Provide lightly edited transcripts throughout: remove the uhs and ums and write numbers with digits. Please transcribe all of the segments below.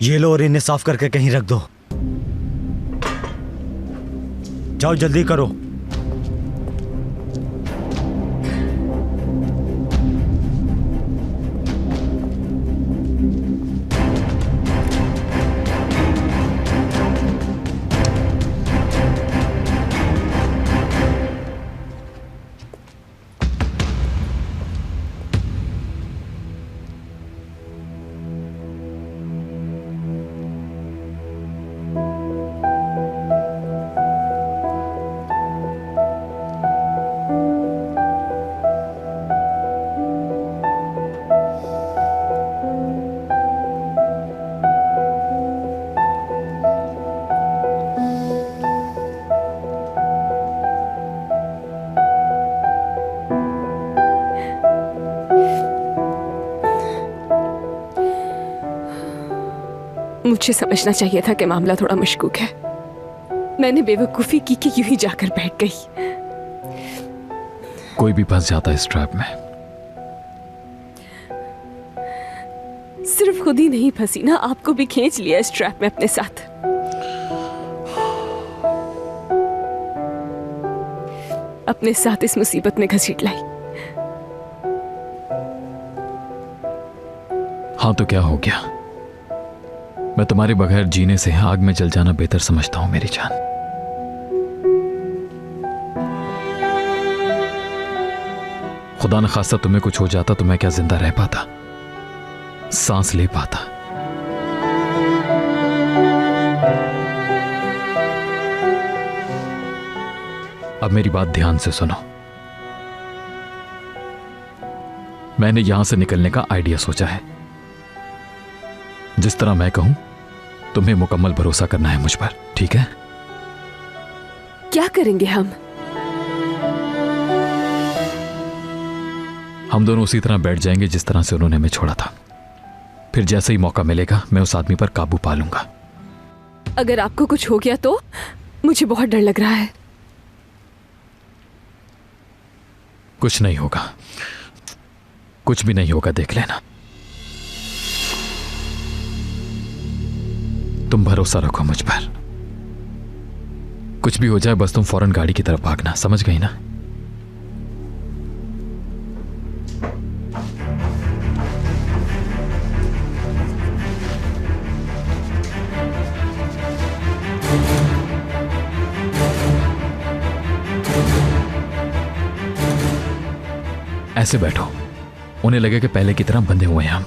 ये लो और इन्हें साफ करके कहीं रख दो। जाओ जल्दी करो। मुझे समझना चाहिए था कि मामला थोड़ा मशकूक है। मैंने बेवकूफी की कि यूं ही जाकर बैठ गई। कोई भी फंस जाता है इस ट्रैप में। सिर्फ खुद ही नहीं फंसी ना, आपको भी खींच लिया इस ट्रैप में अपने साथ। अपने साथ इस मुसीबत में घसीट लाई। हाँ तो क्या हो गया? मैं तुम्हारे बगैर जीने से आग में जल जाना बेहतर समझता हूं मेरी जान। खुदा न खास्ता तुम्हें कुछ हो जाता तो मैं क्या जिंदा रह पाता, सांस ले पाता? अब मेरी बात ध्यान से सुनो। मैंने यहां से निकलने का आइडिया सोचा है। जिस तरह मैं कहूं तुम्हें मुकम्मल भरोसा करना है मुझ पर, ठीक है? क्या करेंगे हम? हम दोनों उसी तरह बैठ जाएंगे जिस तरह से उन्होंने हमें छोड़ा था। फिर जैसे ही मौका मिलेगा मैं उस आदमी पर काबू पा लूंगा। अगर आपको कुछ हो गया तो मुझे बहुत डर लग रहा है। कुछ नहीं होगा, कुछ भी नहीं होगा, देख लेना। तुम भरोसा रखो मुझ पर। कुछ भी हो जाए बस तुम फौरन गाड़ी की तरफ भागना, समझ गई ना? ऐसे बैठो, उन्हें लगे कि पहले की तरह बंधे हुए हैं हम।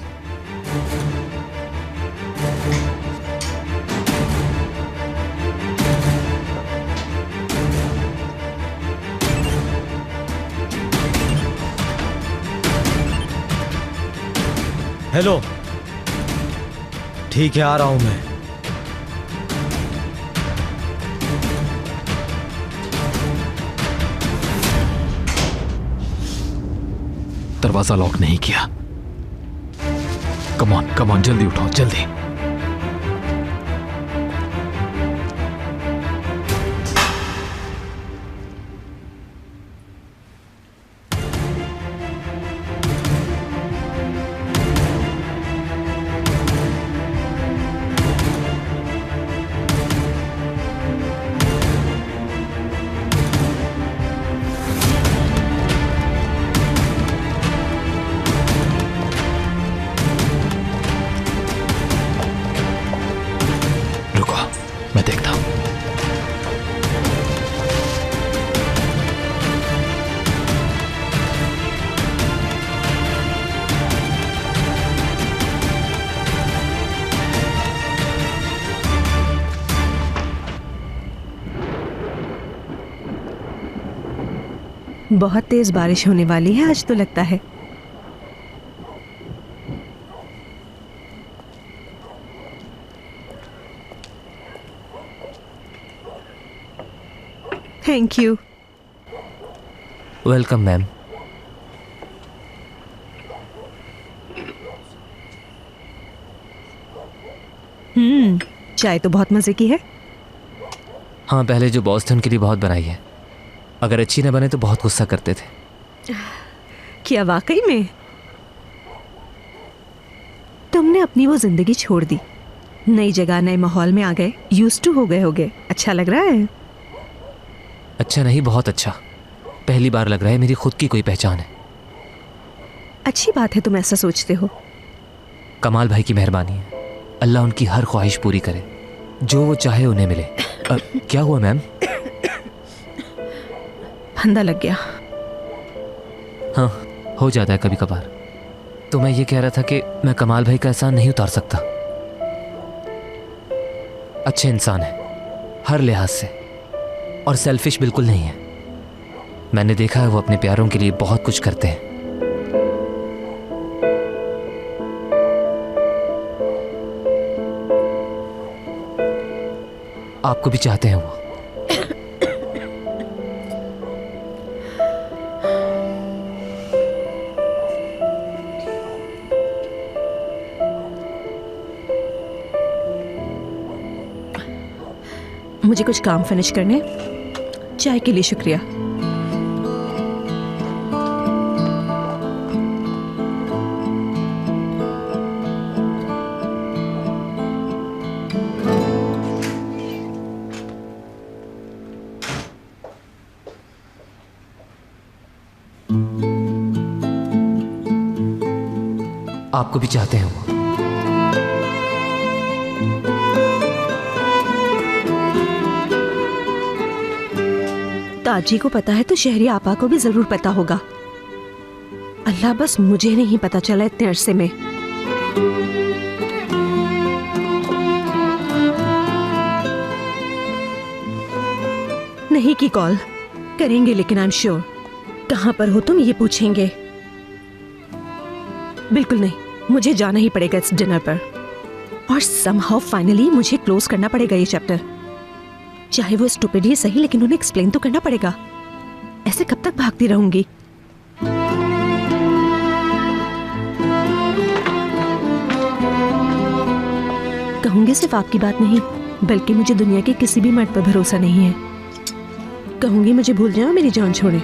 हेलो, ठीक है आ रहा हूं मैं। दरवाजा लॉक नहीं किया। कम ऑन जल्दी उठो, जल्दी। मैं देखता हूं। बहुत तेज बारिश होने वाली है आज तो लगता है। Thank you. Welcome ma'am. चाय तो बहुत मजे की है। हाँ, पहले जो बॉस थे उनके लिए बहुत बनाई है। अगर अच्छी न बने तो बहुत गुस्सा करते थे। क्या वाकई में? तुमने अपनी वो जिंदगी छोड़ दी नई जगह नए माहौल में आ गए, यूज्ड टू हो गए होगे। अच्छा लग रहा है? अच्छा नहीं, बहुत अच्छा। पहली बार लग रहा है मेरी खुद की कोई पहचान है। अच्छी बात है तुम ऐसा सोचते हो। कमाल भाई की मेहरबानी है, अल्लाह उनकी हर ख्वाहिश पूरी करे, जो वो चाहे उन्हें मिले। क्या हुआ मैम? फंदा लग गया। हाँ, हो जाता है कभी कभार। तो मैं ये कह रहा था कि मैं कमाल भाई का एहसान नहीं उतार सकता। अच्छे इंसान है हर लिहाज से, और सेल्फिश बिल्कुल नहीं है। मैंने देखा है वो अपने प्यारों के लिए बहुत कुछ करते हैं। आपको भी चाहते हैं वो। मुझे कुछ काम फिनिश करने। चाय के लिए शुक्रिया। आपको भी चाहते हैं वो। ताजी को पता है तो शहरी आपा को भी जरूर पता होगा। अल्लाह, बस मुझे नहीं पता चला इतने अरसे में। नहीं की कॉल करेंगे, लेकिन आई एम श्योर कहां पर हो तुम ये पूछेंगे। बिल्कुल नहीं, मुझे जाना ही पड़ेगा इस डिनर पर, और समहाउ फाइनली मुझे क्लोज करना पड़ेगा ये चैप्टर। चाहे वो स्टूपिड ही सही, लेकिन उन्हें एक्सप्लेन तो करना पड़ेगा। ऐसे कब तक भागती रहूंगी? कहूंगी सिर्फ आपकी बात नहीं, बल्कि मुझे दुनिया के किसी भी मर्द पर भरोसा नहीं है। कहूंगी मुझे भूल जाओ, मेरी जान छोड़े।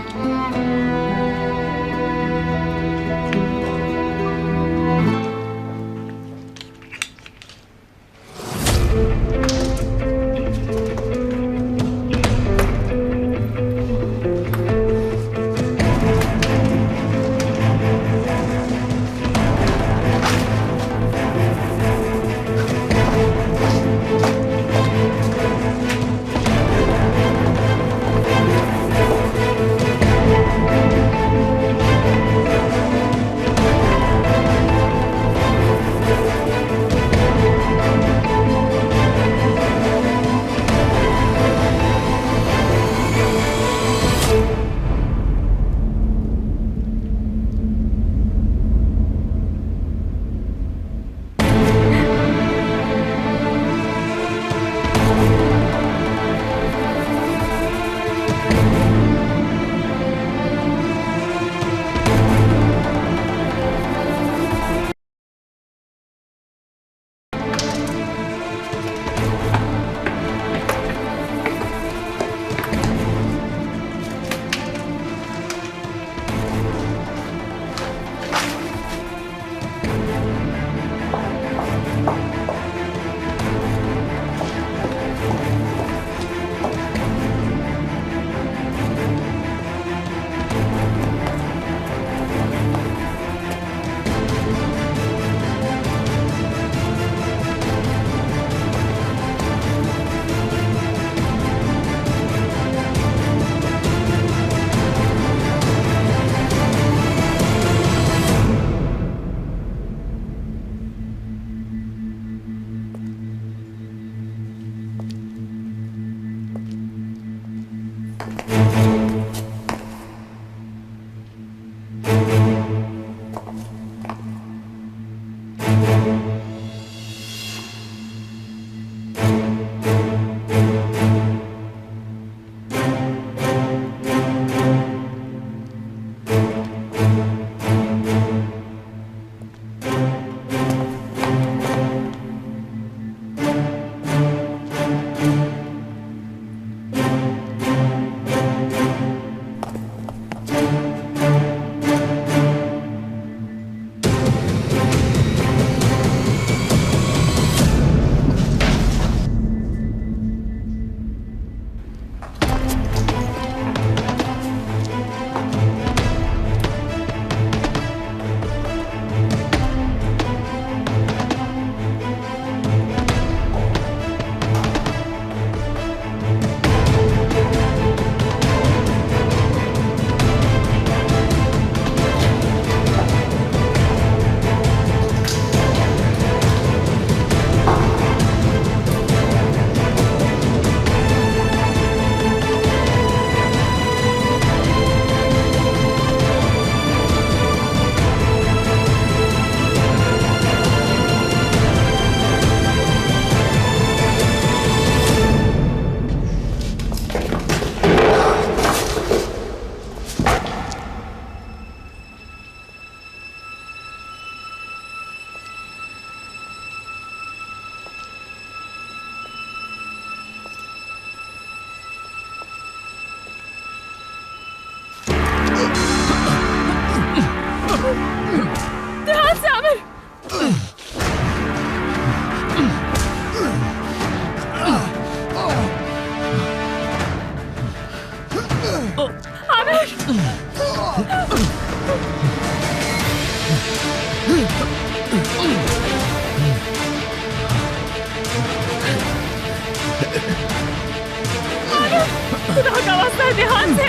खुदा का वास्ता ध्यान से।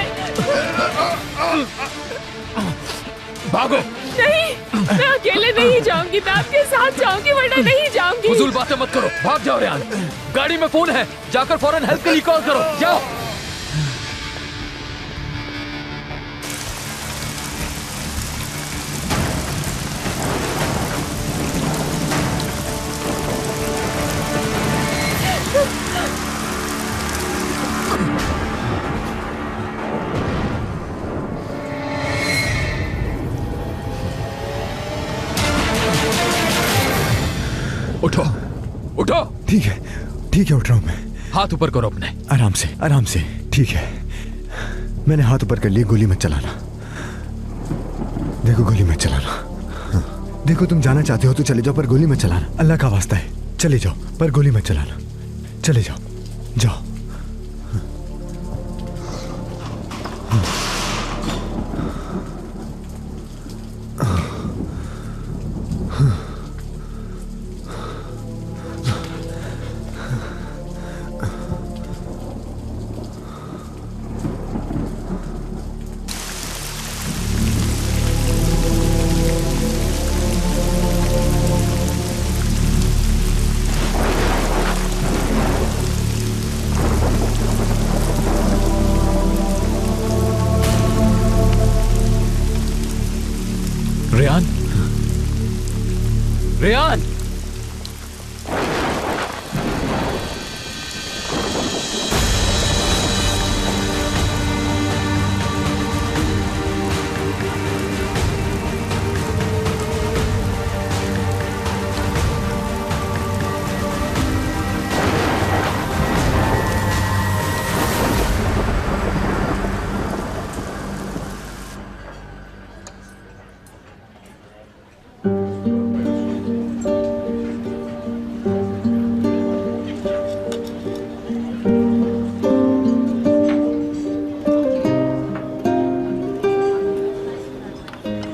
भागो। नहीं, मैं अकेले नहीं जाऊंगी, मैं आपके साथ जाऊंगी, वरना नहीं जाऊंगी। फजूल बातें मत करो, भाग जाओ रेहान। गाड़ी में फोन है, जाकर फौरन हेल्प के लिए कॉल करो, जाओ। उठो, उठो। ठीक है उठ रहा हूं मैं। हाथ ऊपर करो अपने। आराम से। ठीक है, मैंने हाथ ऊपर कर लिया। गोली मत चलाना। देखो, गोली मत चलाना। हाँ। देखो, तुम जाना चाहते हो तो चले जाओ, पर गोली मत चलाना। अल्लाह का वास्ता है, चले जाओ, पर गोली मत चलाना। चले जाओ, जाओ। रेहान,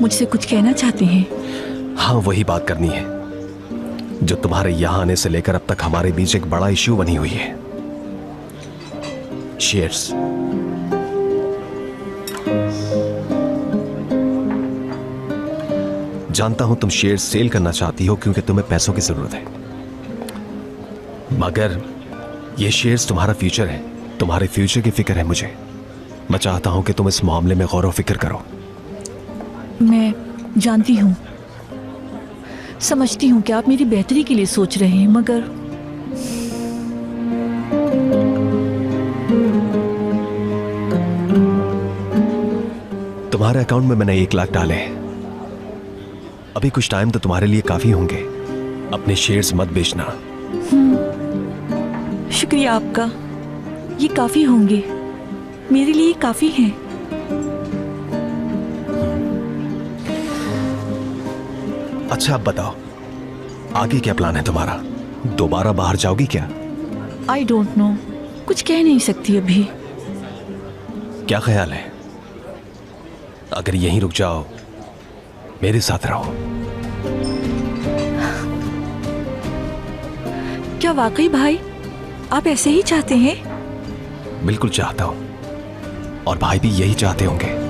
मुझसे कुछ कहना चाहते हैं? हाँ, वही बात करनी है जो तुम्हारे यहां आने से लेकर अब तक हमारे बीच एक बड़ा इश्यू बनी हुई है। शेयर्स। जानता हूं तुम शेयर सेल करना चाहती हो क्योंकि तुम्हें पैसों की जरूरत है, मगर ये शेयर्स तुम्हारा फ्यूचर है। तुम्हारे फ्यूचर की फिक्र है मुझे। मैं चाहता हूं कि तुम इस मामले में गौर व फिक्र करो। मैं जानती हूँ, समझती हूँ कि आप मेरी बेहतरी के लिए सोच रहे हैं, मगर तुम्हारे अकाउंट में मैंने 1 लाख डाले हैं। अभी कुछ टाइम तो तुम्हारे लिए काफी होंगे। अपने शेयर्स मत बेचना। शुक्रिया आपका। ये काफी होंगे, मेरे लिए काफी हैं। अच्छा, अब बताओ आगे क्या प्लान है तुम्हारा? दोबारा बाहर जाओगी क्या? आई डोंट नो, कुछ कह नहीं सकती अभी। क्या ख्याल है? अगर यहीं रुक जाओ, मेरे साथ रहो। क्या वाकई भाई आप ऐसे ही चाहते हैं? बिल्कुल चाहता हूं, और भाई भी यही चाहते होंगे।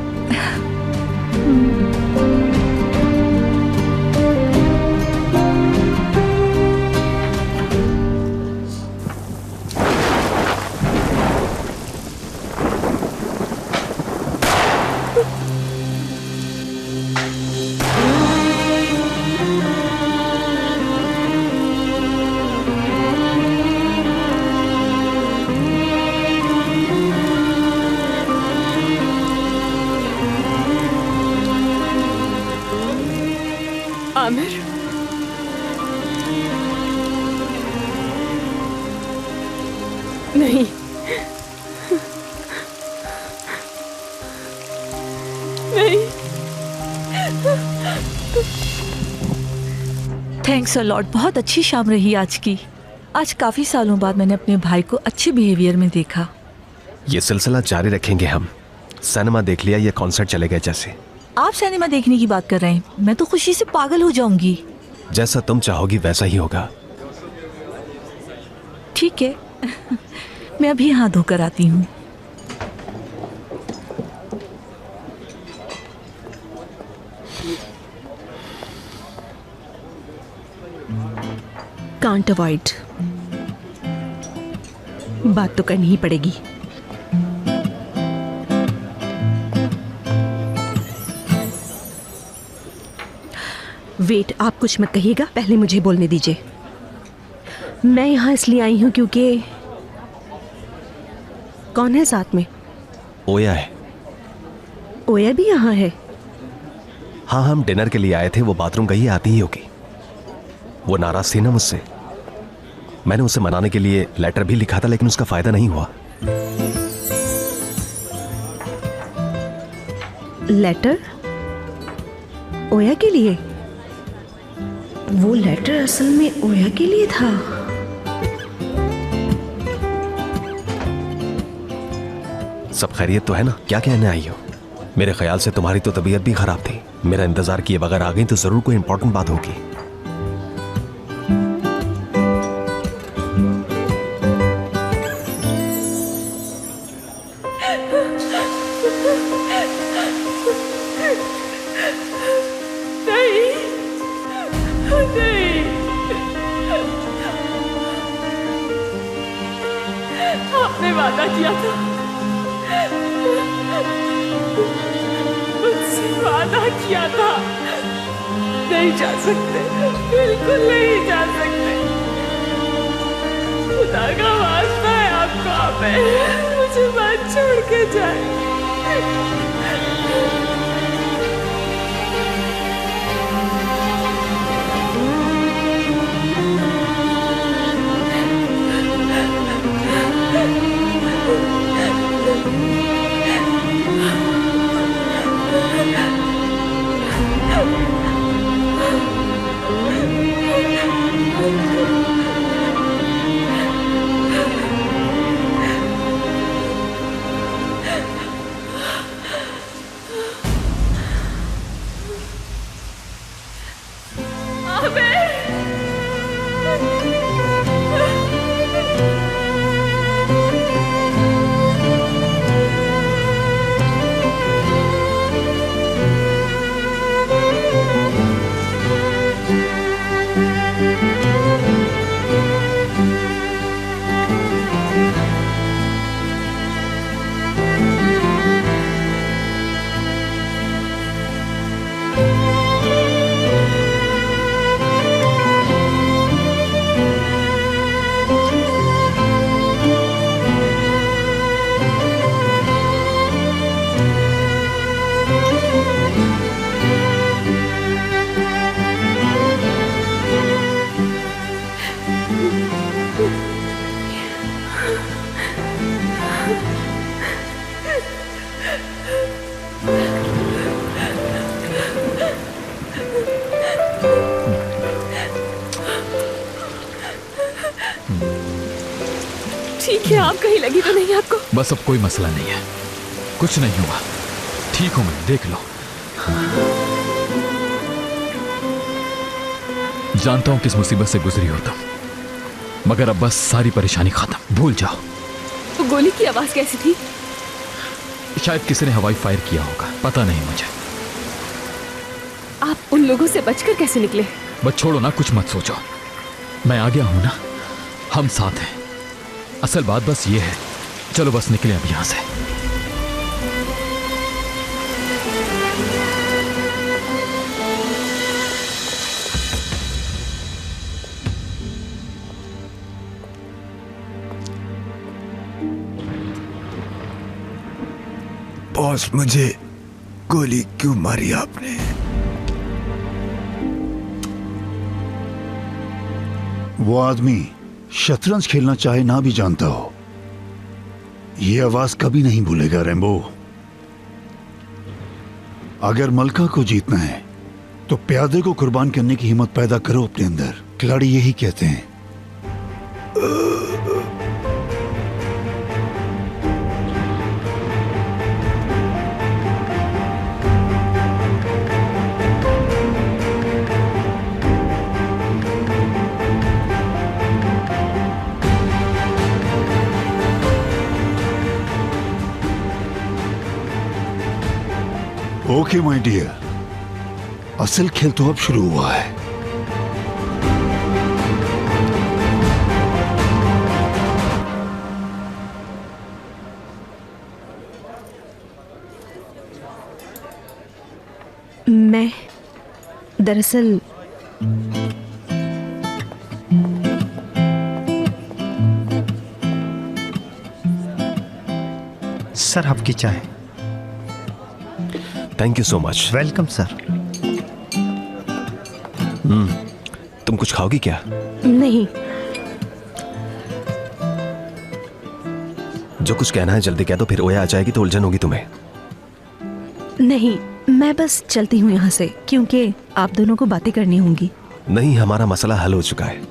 आमिर, नहीं, नहीं। Thanks a lot. बहुत अच्छी शाम रही आज की। आज काफी सालों बाद मैंने अपने भाई को अच्छे बिहेवियर में देखा। ये सिलसिला जारी रखेंगे हम। सिनेमा देख लिया, ये कॉन्सर्ट चले गए जैसे। आप सिनेमा देखने की बात कर रहे हैं, मैं तो खुशी से पागल हो जाऊंगी। जैसा तुम चाहोगी वैसा ही होगा। ठीक है मैं अभी हाथ धोकर आती हूँ। कांट अवॉइड, बात तो करनी ही पड़ेगी। वेट, आप कुछ मत कहिएगा, पहले मुझे बोलने दीजिए। मैं यहाँ इसलिए आई हूँ क्योंकि कौन है साथ में? ओया है। ओया भी यहाँ है? हाँ, हम डिनर के लिए आए थे, वो बाथरूम गई, आती ही होगी। वो नाराज थी ना मुझसे, मैंने उसे मनाने के लिए लेटर भी लिखा था, लेकिन उसका फायदा नहीं हुआ। लेटर? ओया के लिए? वो लेटर असल में ओया के लिए था। सब खैरियत तो है ना? क्या कहने आई हो? मेरे ख्याल से तुम्हारी तो तबीयत भी खराब थी, मेरा इंतजार किए बगैर आ गई तो जरूर कोई इंपॉर्टेंट बात होगी। आपने वादा किया था, मुझसे वादा किया था। नहीं जा सकते, बिल्कुल नहीं जा सकते। खुदा का वास्ता है आपको, आप मुझे मत छोड़ के जाए। ठीक है, आप कहीं लगी तो नहीं आपको? बस अब कोई मसला नहीं है, कुछ नहीं हुआ, ठीक हूं मैं, देख लो। जानता हूं किस मुसीबत से गुजरी हो तुम, मगर अब बस सारी परेशानी खत्म, भूल जाओ। तो गोली की आवाज कैसी थी? शायद किसी ने हवाई फायर किया होगा, पता नहीं मुझे। आप उन लोगों से बचकर कैसे निकले? बस छोड़ो ना, कुछ मत सोचो, मैं आ गया हूं ना, हम साथ हैं। असल बात बस ये है, चलो बस निकले अब यहां से। बॉस, मुझे गोली क्यों मारी आपने? वो आदमी शतरंज खेलना चाहे ना भी जानता हो, ये आवाज कभी नहीं भूलेगा रैम्बो। अगर मलका को जीतना है तो प्यादे को कुर्बान करने की हिम्मत पैदा करो अपने अंदर, खिलाड़ी यही कहते हैं। ओके माय डियर, असल खेल तो अब शुरू हुआ है। मैं दरअसल सर आपकी चाय। Thank you so much. Welcome sir. तुम कुछ खाओगी क्या? नहीं, जो कुछ कहना है जल्दी कह दो, फिर ओया आ जाएगी तो उलझन होगी तुम्हें। नहीं, मैं बस चलती हूँ यहाँ से क्योंकि आप दोनों को बातें करनी होंगी। नहीं, हमारा मसला हल हो चुका है।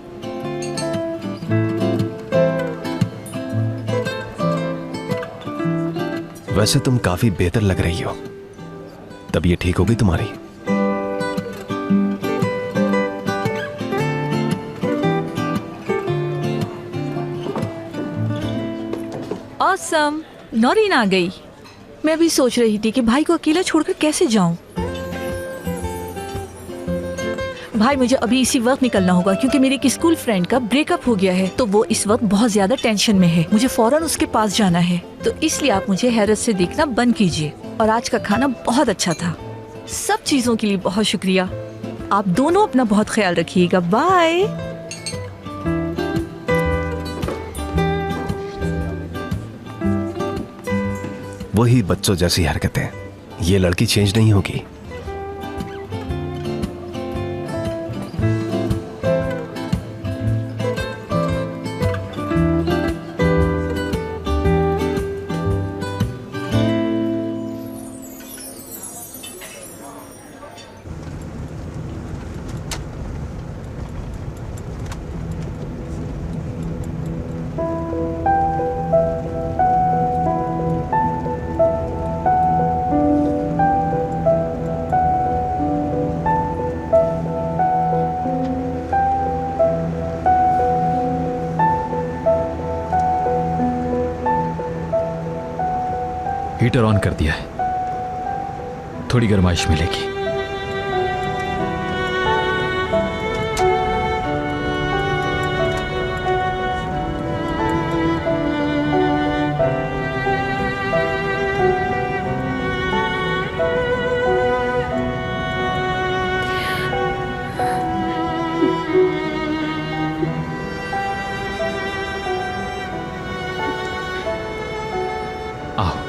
वैसे तुम काफी बेहतर लग रही हो। तबीयत ठीक होगी तुम्हारी? ऑसम, नौरीन आ गई। मैं भी सोच रही थी कि भाई को अकेला छोड़कर कैसे जाऊं। भाई मुझे अभी इसी वक्त निकलना होगा क्योंकि मेरे एक स्कूल फ्रेंड का ब्रेकअप हो गया है, तो वो इस वक्त बहुत ज्यादा टेंशन में है। मुझे फौरन उसके पास जाना है, तो इसलिए आप मुझे हैरत से देखना बंद कीजिए। और आज का खाना बहुत अच्छा था। सब चीजों के लिए बहुत शुक्रिया। आप दोनों अपना बहुत ख्याल रखिएगा। बाय। वही बच्चों जैसी हरकतें। ये लड़की चेंज नहीं होगी। हीटर ऑन कर दिया है, थोड़ी गर्माइश मिलेगी। आओ।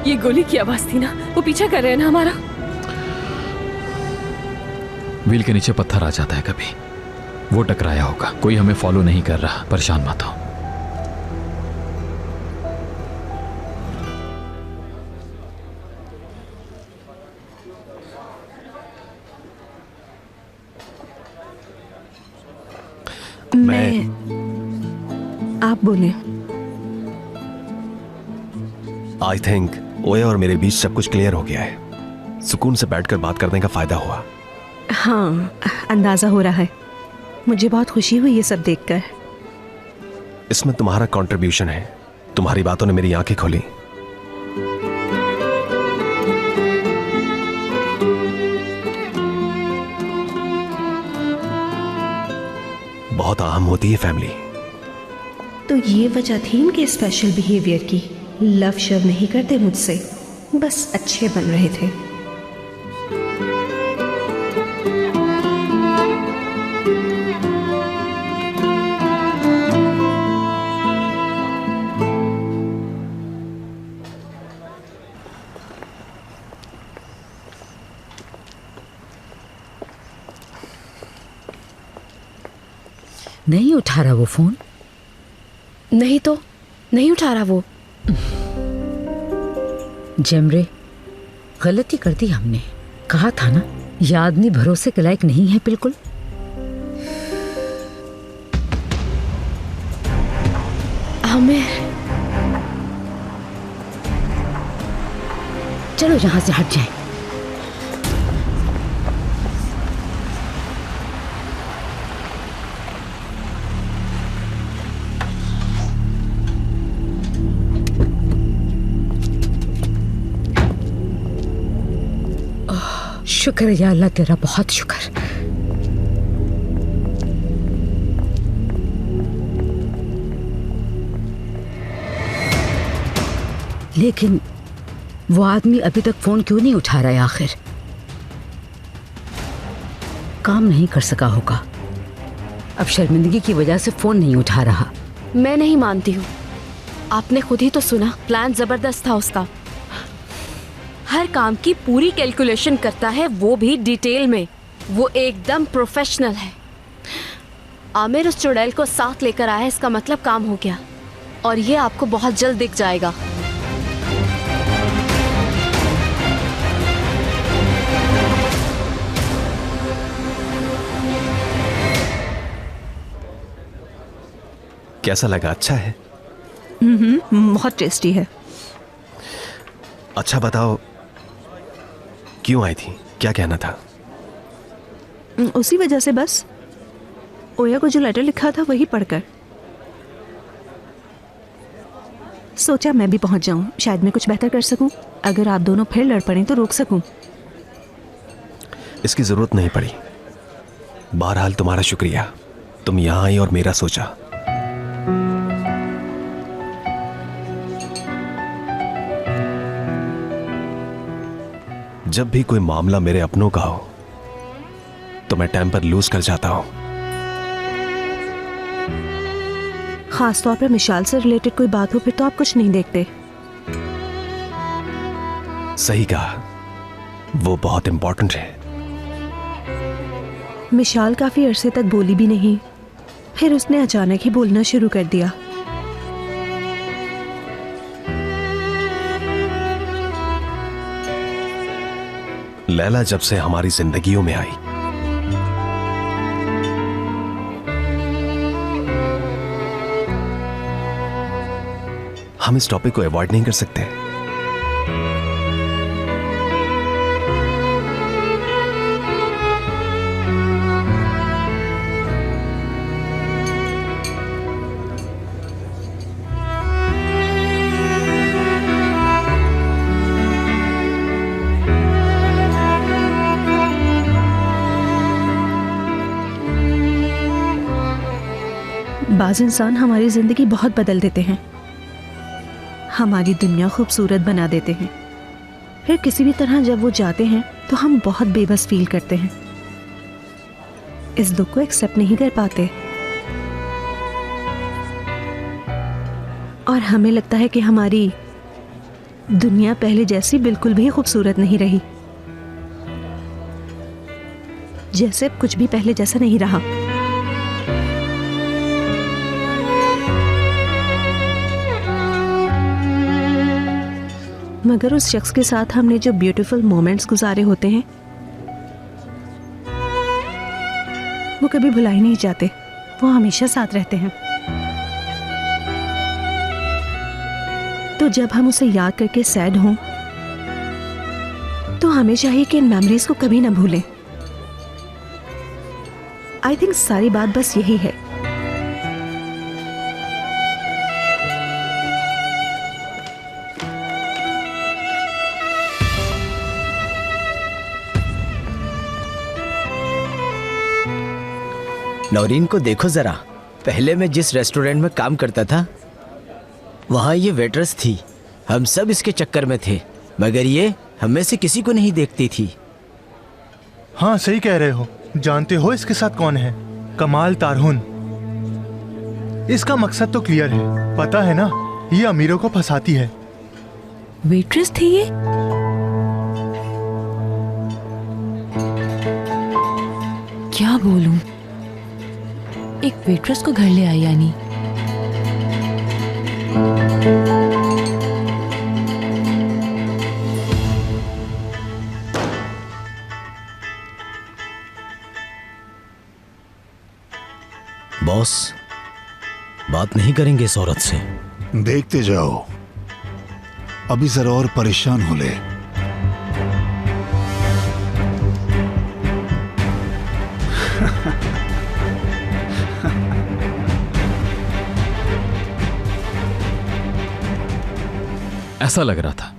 ये गोली की आवाज थी ना? वो पीछा कर रहे हैं ना हमारा? व्हील के नीचे पत्थर आ जाता है कभी, वो टकराया होगा। कोई हमें फॉलो नहीं कर रहा, परेशान मत हो। आप बोले। आई थिंक ओया और मेरे बीच सब कुछ क्लियर हो गया है। सुकून से बैठकर बात करने का फायदा हुआ। हाँ, अंदाजा हो रहा है। मुझे बहुत खुशी हुई ये सब देखकर। इसमें तुम्हारा कंट्रीब्यूशन है। तुम्हारी बातों ने मेरी आंखें खोली। बहुत अहम होती है फैमिली। तो ये वजह थी इनके स्पेशल बिहेवियर की। लव शव नहीं करते मुझसे, बस अच्छे बन रहे थे। नहीं उठा रहा वो फोन? नहीं तो नहीं उठा रहा वो। जेमरे, गलती कर दी हमने। कहा था ना, ये आदमी भरोसे के लायक नहीं है बिल्कुल। हमें चलो यहाँ से हट जाएं। शुक्र है या अल्लाह, तेरा बहुत शुक्र। लेकिन वो आदमी अभी तक फोन क्यों नहीं उठा रहा है? आखिर काम नहीं कर सका होगा। अब शर्मिंदगी की वजह से फोन नहीं उठा रहा। मैं नहीं मानती हूँ। आपने खुद ही तो सुना, प्लान जबरदस्त था उसका। हर काम की पूरी कैलकुलेशन करता है, वो भी डिटेल में। वो एकदम प्रोफेशनल है। आमिर उस चुड़ैल को साथ लेकर आया, इसका मतलब काम हो गया। और ये आपको बहुत जल्द दिख जाएगा। कैसा लगा? अच्छा है? बहुत टेस्टी है। अच्छा बताओ, क्यों आई थी? क्या कहना था? उसी वजह से बस। ओया को जो लेटर लिखा था वही पढ़कर सोचा मैं भी पहुंच जाऊं, शायद मैं कुछ बेहतर कर सकूं। अगर आप दोनों फिर लड़ पड़े तो रोक सकूं। इसकी जरूरत नहीं पड़ी। बहरहाल तुम्हारा शुक्रिया, तुम यहां आई और मेरा सोचा। जब भी कोई मामला मेरे अपनों का हो तो मैं टेम्पर लूज कर जाता हूं। खास तौर पर मिशाल से रिलेटेड कोई बात हो फिर तो आप कुछ नहीं देखते। सही कहा, वो बहुत इंपॉर्टेंट है। मिशाल काफी अरसे तक बोली भी नहीं, फिर उसने अचानक ही बोलना शुरू कर दिया। लैला जब से हमारी जिंदगियों में आई, हम इस टॉपिक को अवॉइड नहीं कर सकते। बाज़ इंसान हमारी जिंदगी बहुत बदल देते हैं, हमारी दुनिया खूबसूरत बना देते हैं। फिर किसी भी तरह जब वो जाते हैं तो हम बहुत बेबस फील करते हैं, इस दुख को एक्सेप्ट नहीं कर पाते और हमें लगता है कि हमारी दुनिया पहले जैसी बिल्कुल भी खूबसूरत नहीं रही, जैसे कुछ भी पहले जैसा नहीं रहा। मगर उस शख्स के साथ हमने जो ब्यूटीफुल मोमेंट्स गुजारे होते हैं वो कभी भुलाए नहीं जाते, वो हमेशा साथ रहते हैं। तो जब हम उसे याद करके सैड हों तो हमें चाहिए कि इन मेमोरीज को कभी ना भूलें। आई थिंक सारी बात बस यही है। नौरीन को देखो जरा, पहले मैं जिस रेस्टोरेंट में काम करता था वहाँ ये वेटर्स थी। हम सब इसके चक्कर में थे, मगर ये हम में से किसी को नहीं देखती थी। हाँ सही कह रहे हो। जानते हो इसके साथ कौन है? कमाल तारहुन। इसका मकसद तो क्लियर है, पता है ना, ये अमीरों को फंसाती है। वेट्रेस थी ये? क्या बोलूं, एक वेट्रेस को घर ले आई यानी। बॉस, बात नहीं करेंगे इस औरत से? देखते जाओ, अभी जरा और परेशान हो ले। ऐसा लग रहा था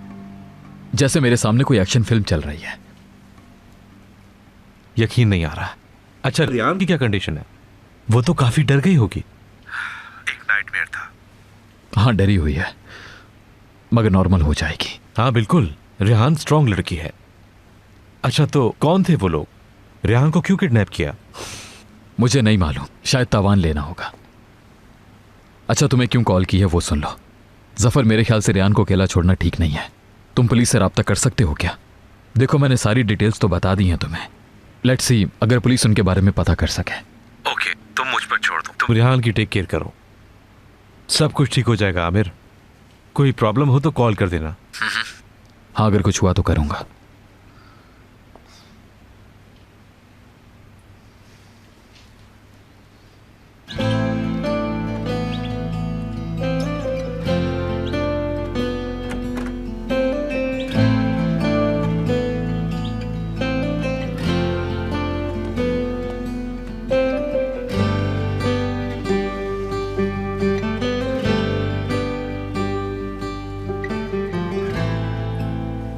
जैसे मेरे सामने कोई एक्शन फिल्म चल रही है। यकीन नहीं आ रहा। अच्छा, रियान की क्या कंडीशन है? वो तो काफी डर गई होगी। एक नाइटमेयर था। हाँ, डरी हुई है मगर नॉर्मल हो जाएगी। हाँ बिल्कुल, रिहान स्ट्रांग लड़की है। अच्छा, तो कौन थे वो लोग? रिहान को क्यों किडनैप किया? मुझे नहीं मालूम, शायद तावान लेना होगा। अच्छा, तुम्हें क्यों कॉल की है वो सुन लो। जफर, मेरे ख्याल से रियान को अकेला छोड़ना ठीक नहीं है। तुम पुलिस से राब्ता कर सकते हो क्या? देखो, मैंने सारी डिटेल्स तो बता दी हैं तुम्हें। लेट्स सी अगर पुलिस उनके बारे में पता कर सके। ओके, तुम मुझ पर छोड़ दो। तुम रिहान की टेक केयर करो, सब कुछ ठीक हो जाएगा। आमिर, कोई प्रॉब्लम हो तो कॉल कर देना। हाँ, अगर कुछ हुआ तो करूंगा।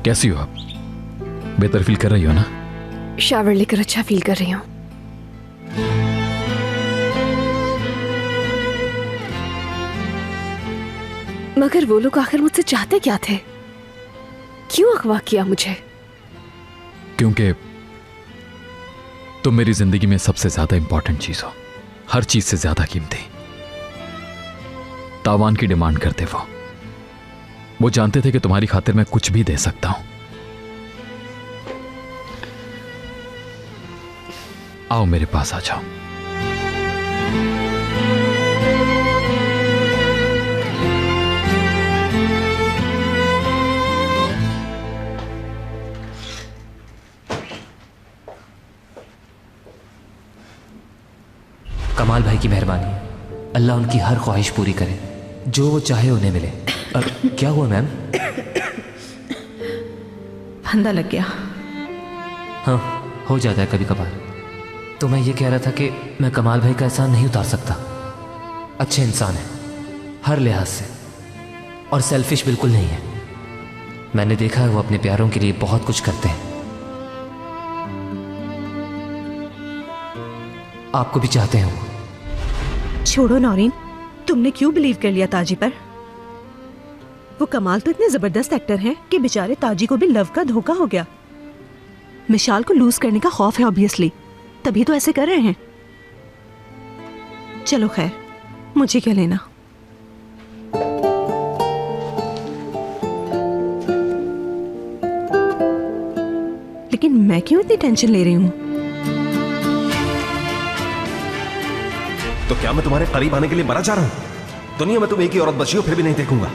कैसी हो आप? बेहतर फील कर रही हो ना? शावर लेकर अच्छा फील कर रही हूँ। मगर वो लोग आखिर मुझसे चाहते क्या थे? क्यों अगवा किया मुझे? क्योंकि तुम मेरी जिंदगी में सबसे ज्यादा इंपॉर्टेंट चीज हो, हर चीज से ज्यादा कीमती। तावान की डिमांड करते वो जानते थे कि तुम्हारी खातिर मैं कुछ भी दे सकता हूं। आओ मेरे पास आ जाओ। कमाल भाई की मेहरबानी, अल्लाह उनकी हर ख्वाहिश पूरी करे, जो वो चाहे उन्हें मिले। क्या हुआ मैम? फंदा लग गया। हाँ, हो जाता है कभी कभार। तो मैं ये कह रहा था कि मैं कमाल भाई का एहसान नहीं उतार सकता। अच्छे इंसान है हर लिहाज से, और सेल्फिश बिल्कुल नहीं है। मैंने देखा है वो अपने प्यारों के लिए बहुत कुछ करते हैं। आपको भी चाहते हैं वो। छोड़ो नौरीन, तुमने क्यों बिलीव कर लिया ताजी पर? वो कमाल तो इतने जबरदस्त एक्टर हैं कि बेचारे ताजी को भी लव का धोखा हो गया। मिशाल को लूज करने का खौफ है ऑब्वियसली, तभी तो ऐसे कर रहे हैं। चलो खैर, मुझे क्या लेना। लेकिन मैं क्यों इतनी टेंशन ले रही हूं? तो क्या मैं तुम्हारे करीब आने के लिए मरा जा रहा हूं? दुनिया में तुम एक ही औरत बची हो, फिर भी नहीं देखूंगा।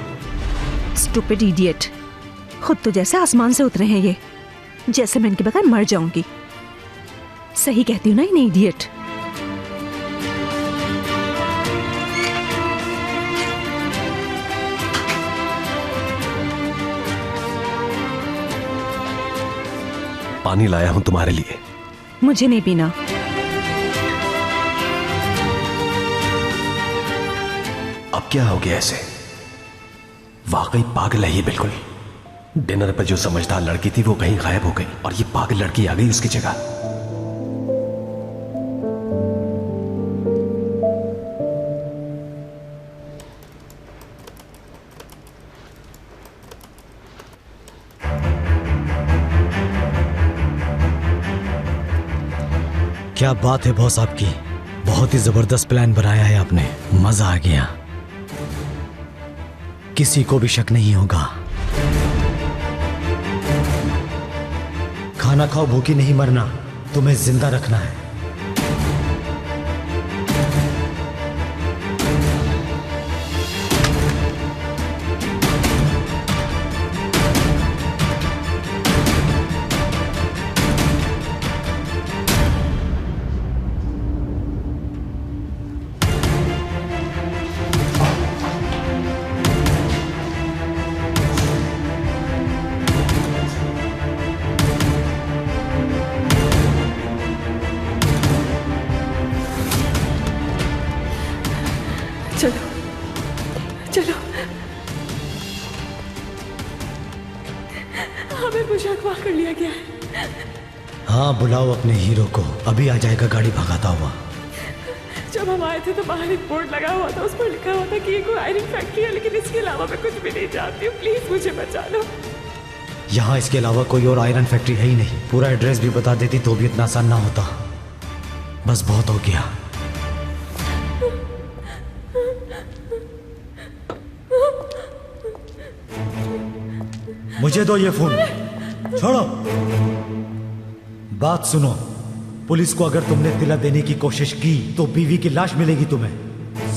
स्टूपिड इडियट, खुद तो जैसे आसमान से उतरे हैं ये, जैसे मैं इनके बगैर मर जाऊंगी। सही कहती हूँ ना इन इडियट? पानी लाया हूं तुम्हारे लिए। मुझे नहीं पीना। अब क्या हो गया ऐसे? वाकई पागल है ये बिल्कुल। डिनर पर जो समझदार लड़की थी वो कहीं गायब हो गई और ये पागल लड़की आ गई उसकी जगह। क्या बात है बॉस आपकी, बहुत ही जबरदस्त प्लान बनाया है आपने, मजा आ गया। किसी को भी शक नहीं होगा। खाना खाओ, भूखी नहीं मरना, तुम्हें जिंदा रखना है। आमिर मुझे अगवा कर लिया गया है। हाँ, बुलाओ अपने हीरो को, अभी आ जाएगा गाड़ी भगाता हुआ। जब हम आए थे तो बाहर एक बोर्ड लगा हुआ था, उस पर लिखा हुआ था कि ये कोई आयरन फैक्ट्री है, लेकिन इसके अलावा मैं कुछ भी नहीं जानती हूँ। प्लीज मुझे बचा लो। यहाँ इसके अलावा कोई और आयरन फैक्ट्री है ही नहीं। पूरा एड्रेस भी बता देती तो भी इतना आसान ना होता। बस बहुत हो गया। मुझे दो ये फोन, छोड़ो। बात सुनो, पुलिस को अगर तुमने तिला देने की कोशिश की तो बीवी की लाश मिलेगी तुम्हें।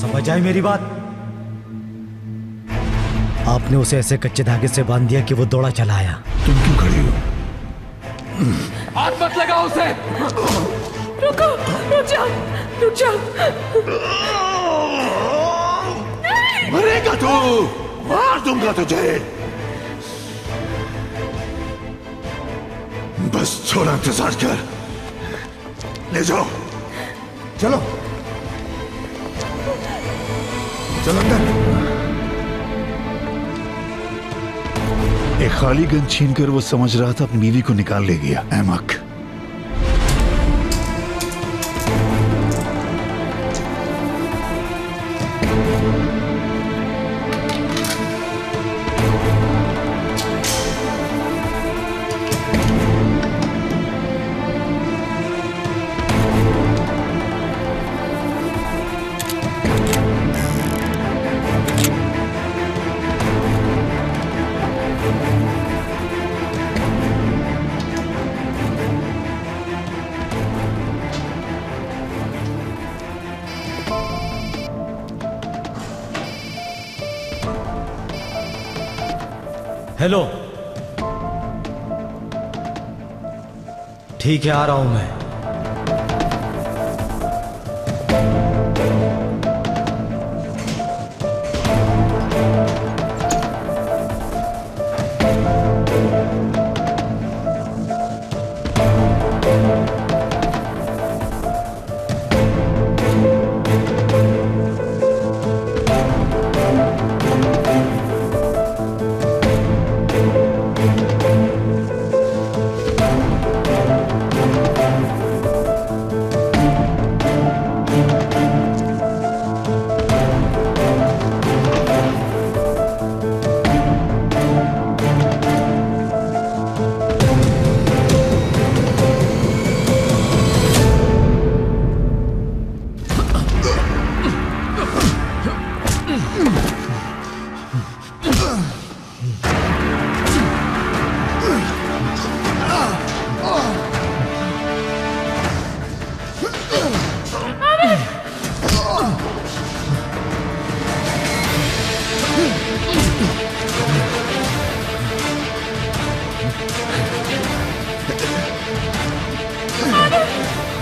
समझ आई मेरी बात? आपने उसे ऐसे कच्चे धागे से बांध दिया कि वो दौड़ा चला आया। तुम क्यों खड़ी हो? हाथ मत लगाओ उसे। रुको, रुक जाओ, रुक जाओ। मरेगा तू, मार दूंगा तुझे। बस थोड़ा इंतजार कर। ले जाओ, चलो चलो अंदर। एक खाली गन छीनकर वो समझ रहा था अपनी बीवी को निकाल ले गया। अहमक। हेलो, ठीक है, आ रहा हूं मैं।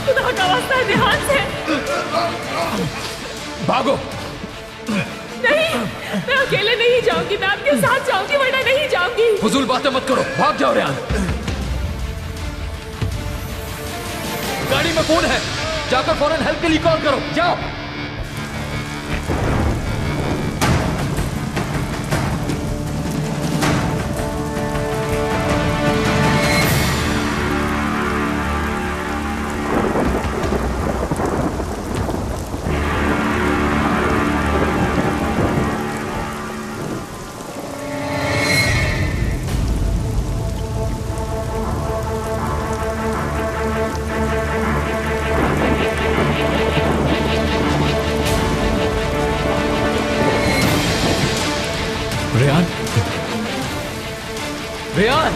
खुदा का वास्ता है, ध्यान से। भागो। नहीं, मैं अकेले नहीं जाऊंगी, मैं आपके साथ जाऊंगी, वरना नहीं जाऊंगी। फजूल बातें मत करो, भाग जाओ रेहान। गाड़ी में फोन है, जाकर फौरन हेल्प के लिए कॉल करो, जाओ। रेहान, रेहान,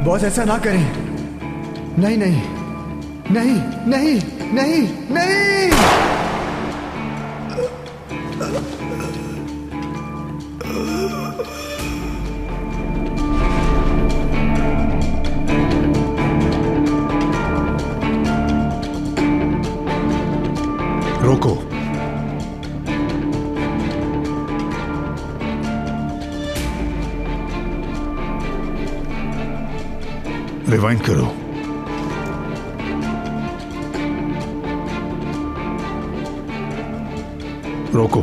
बॉस ऐसा ना करें। नहीं नहीं नहीं नहीं नहीं नहीं। रोको। रिवाइंड करो। रोको।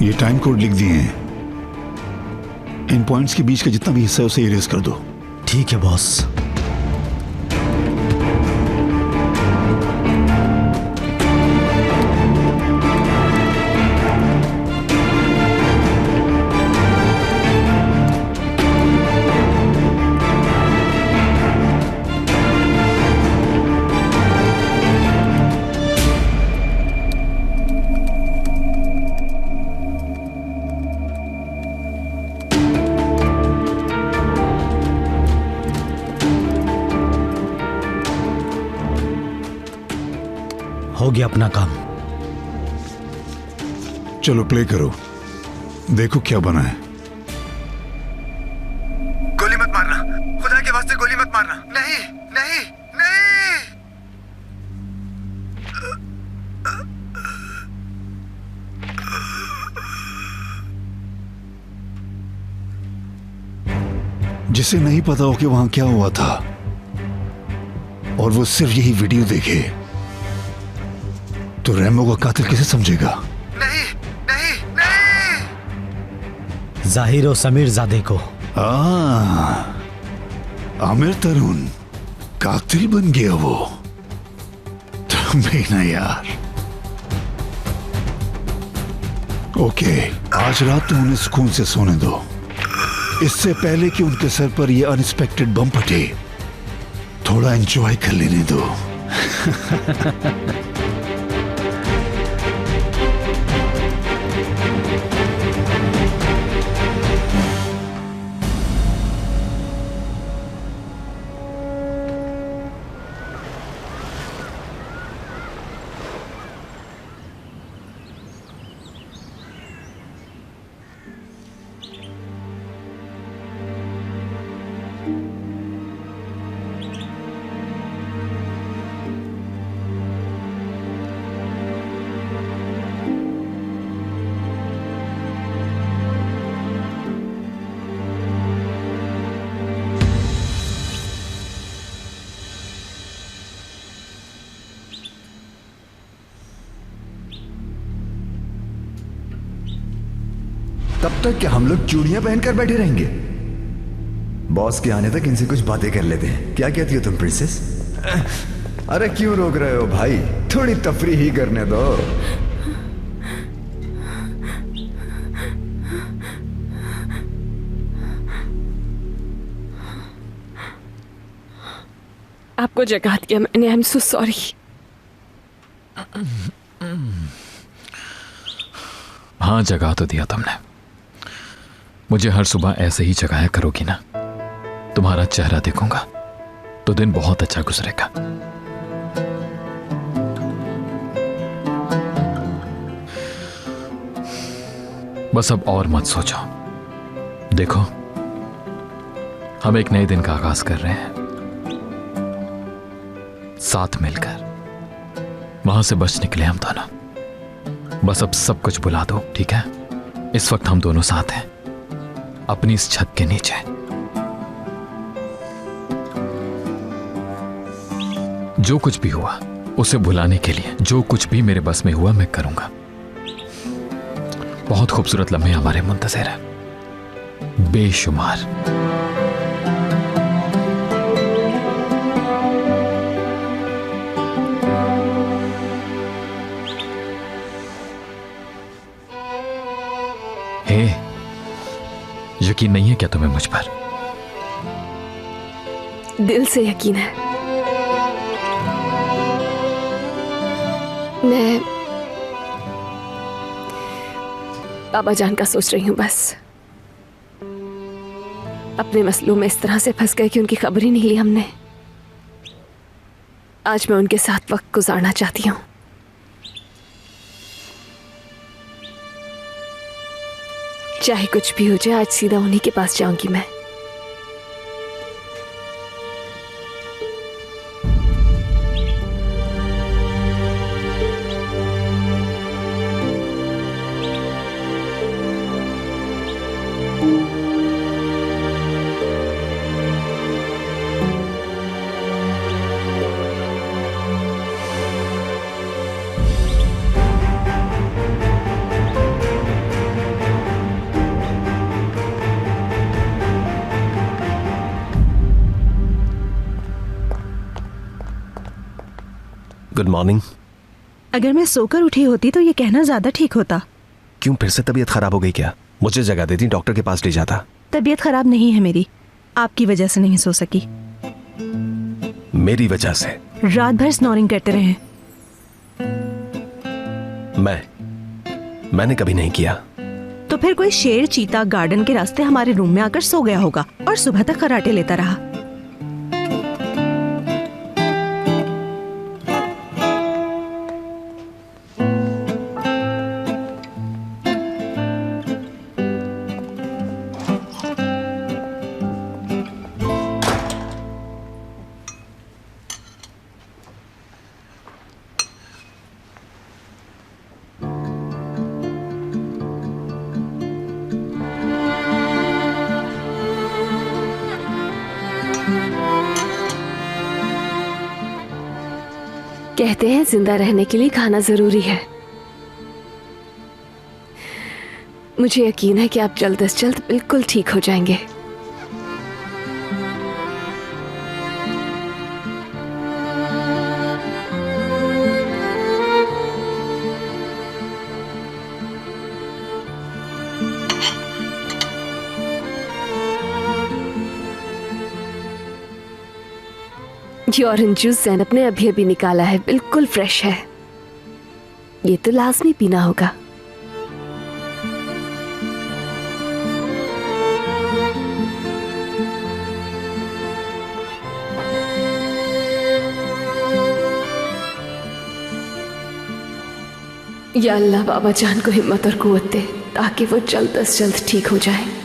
ये टाइम कोड लिख दिए हैं। इन पॉइंट्स के बीच का जितना भी हिस्सा है उसे इरेज कर दो। ठीक है बॉस। हो गया अपना काम। चलो प्ले करो, देखो क्या बना है। गोली मत मारना, खुदा के वास्ते गोली मत मारना। नहीं नहीं नहीं। जिसे नहीं पता हो कि वहां क्या हुआ था और वो सिर्फ यही वीडियो देखे तो रैम्बो का कातिल कैसे समझेगा? नहीं नहीं नहीं। जाहिर और समीर जादे को। आमिर तरुण कातिल बन गया वो। तुम भी ना यार। ओके, आज रात तुम उन्हें सुकून से सोने दो, इससे पहले कि उनके सर पर यह अनएक्सपेक्टेड बम फटे। थोड़ा एंजॉय कर लेने दो। तब तक क्या हम लोग चूड़ियां पहनकर बैठे रहेंगे? बॉस के आने तक इनसे कुछ बातें कर लेते हैं। क्या कहती हो तुम प्रिंसेस? अरे क्यों रोक रहे हो भाई, थोड़ी तफरी ही करने दो। आपको जगा दिया मैंने, आई एम सो सॉरी। हाँ, जगा तो दिया तुमने। मुझे हर सुबह ऐसे ही जगाया करोगी ना? तुम्हारा चेहरा देखूंगा तो दिन बहुत अच्छा गुजरेगा। बस अब और मत सोचो। देखो, हम एक नए दिन का आगाज कर रहे हैं, साथ मिलकर। वहां से बच निकले हम दोनों। बस अब सब कुछ भुला दो, ठीक है? इस वक्त हम दोनों साथ हैं, अपनी इस छत के नीचे। जो कुछ भी हुआ उसे भुलाने के लिए जो कुछ भी मेरे बस में हुआ मैं करूंगा। बहुत खूबसूरत लम्हे हमारे मुंतज़िर हैं, बेशुमार। हे, यकीन नहीं है क्या तुम्हें मुझ पर? दिल से यकीन है। मैं बाबा जान का सोच रही हूं बस। अपने मसलों में इस तरह से फंस गए कि उनकी खबर ही नहीं ली हमने। आज मैं उनके साथ वक्त गुजारना चाहती हूं। चाहे कुछ भी हो जाए, आज सीधा उन्हीं के पास जाऊंगी मैं। Good morning. अगर मैं सोकर उठी होती तो ये कहना ज्यादा ठीक होता। क्यों, फिर से तबीयत खराब हो गई क्या? मुझे जगह देती, डॉक्टर के पास ले जाता। तबीयत खराब नहीं है मेरी, आपकी वजह से नहीं सो सकी। मेरी वजह से? रात भर स्नोरिंग करते रहे। मैंने कभी नहीं किया। तो फिर कोई शेर चीता गार्डन के रास्ते हमारे रूम में आकर सो गया होगा और सुबह तक खर्राटे लेता रहा। कहते हैं जिंदा रहने के लिए खाना जरूरी है। मुझे यकीन है कि आप जल्द से जल्द बिल्कुल ठीक हो जाएंगे। ये ऑरेंज जूस ज़ैनब ने अभी अभी निकाला है, बिल्कुल फ्रेश है। ये तो लाजमी पीना होगा। या अल्लाह बाबा जान को हिम्मत और कुव्वत दे ताकि वो जल्द से जल्द ठीक हो जाए।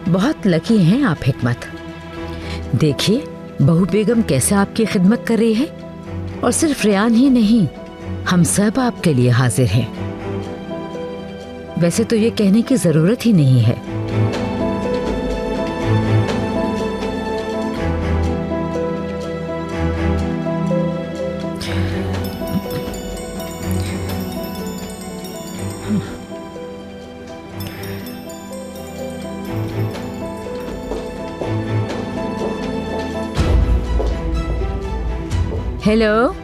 बहुत लकी हैं आप हिकमत। देखिए बहू बेगम कैसे आपकी खिदमत कर रही है, और सिर्फ रेयान ही नहीं, हम सब आपके लिए हाजिर हैं। वैसे तो ये कहने की जरूरत ही नहीं है। हेलो,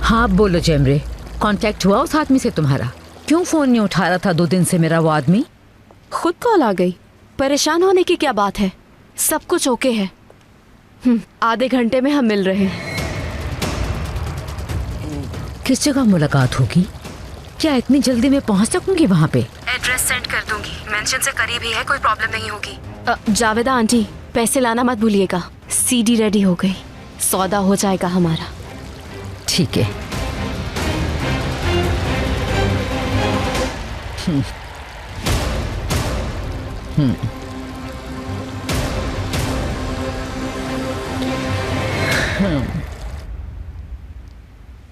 हाँ बोलो जेमरे, कांटेक्ट हुआ उस आदमी से तुम्हारा? क्यों फोन नहीं उठा रहा था 2 दिन से मेरा वो आदमी? खुद कॉल आ गई, परेशान होने की क्या बात है, सब कुछ ओके है। आधे घंटे में हम मिल रहे हैं। किस जगह मुलाकात होगी? क्या इतनी जल्दी मैं पहुंच सकूंगी वहाँ पे? एड्रेस सेंड कर दूंगी, मेंशन से करीब ही है, कोई प्रॉब्लम नहीं होगी। जावेदा आंटी, पैसे लाना मत भूलिएगा। सीडी रेडी हो गई, सौदा हो जाएगा हमारा। ठीक है।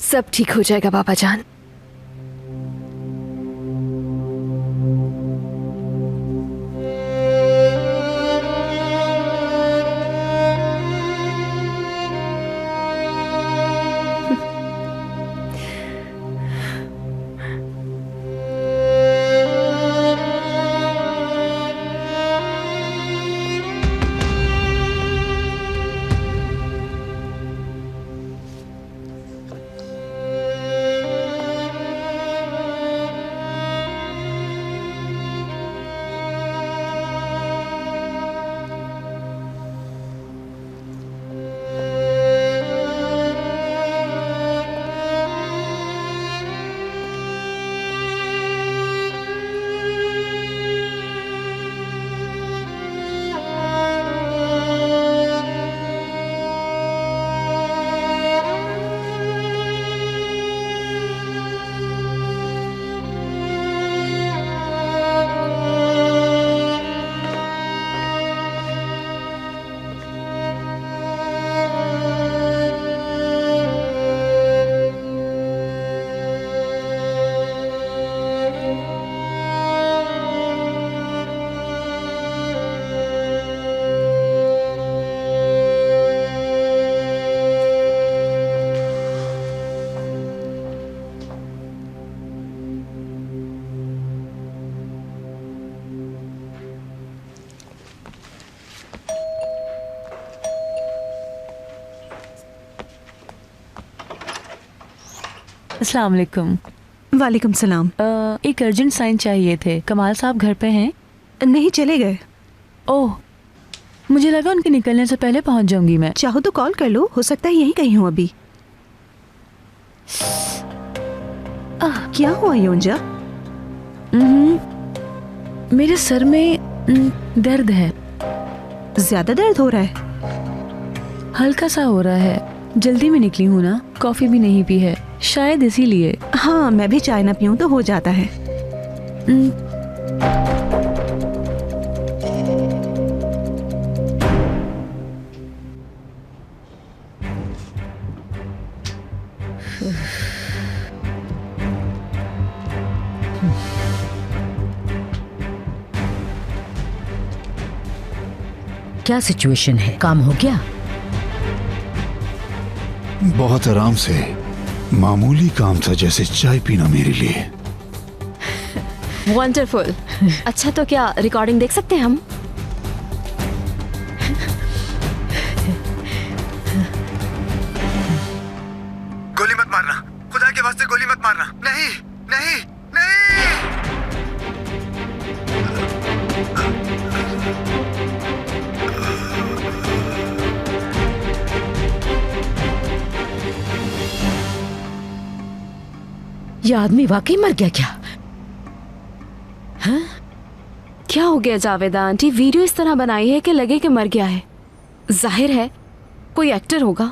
सब ठीक हो जाएगा बाबा जान। अस्सलाम वालेकुम। वालेकुम सलाम। एक अर्जेंट साइन चाहिए थे। कमाल साहब घर पे हैं? नहीं, चले गए। ओह, मुझे लगा उनके निकलने से पहले पहुंच जाऊंगी मैं। चाहो तो कॉल कर लो, हो सकता है यहीं कहीं हूँ अभी। क्या हुआ योंजा? मेरे सर में दर्द है। ज्यादा दर्द हो रहा है? हल्का सा हो रहा है। जल्दी में निकली हूँ ना, कॉफी भी नहीं पी है, शायद इसीलिए। हाँ, मैं भी चाय ना पीऊँ तो हो जाता है। क्या सिचुएशन है? काम हो गया? बहुत आराम से, मामूली काम था, जैसे चाय पीना मेरे लिए। वंडरफुल। अच्छा, तो क्या रिकॉर्डिंग देख सकते हैं हम? गोली मत मारना, खुदा के वास्ते गोली मत मारना। नहीं नहीं नहीं। ये आदमी वाकई मर गया क्या? हाँ? क्या हो गया जावेदा आंटी? वीडियो इस तरह बनाई है कि लगे कि मर गया है। जाहिर है कोई एक्टर होगा।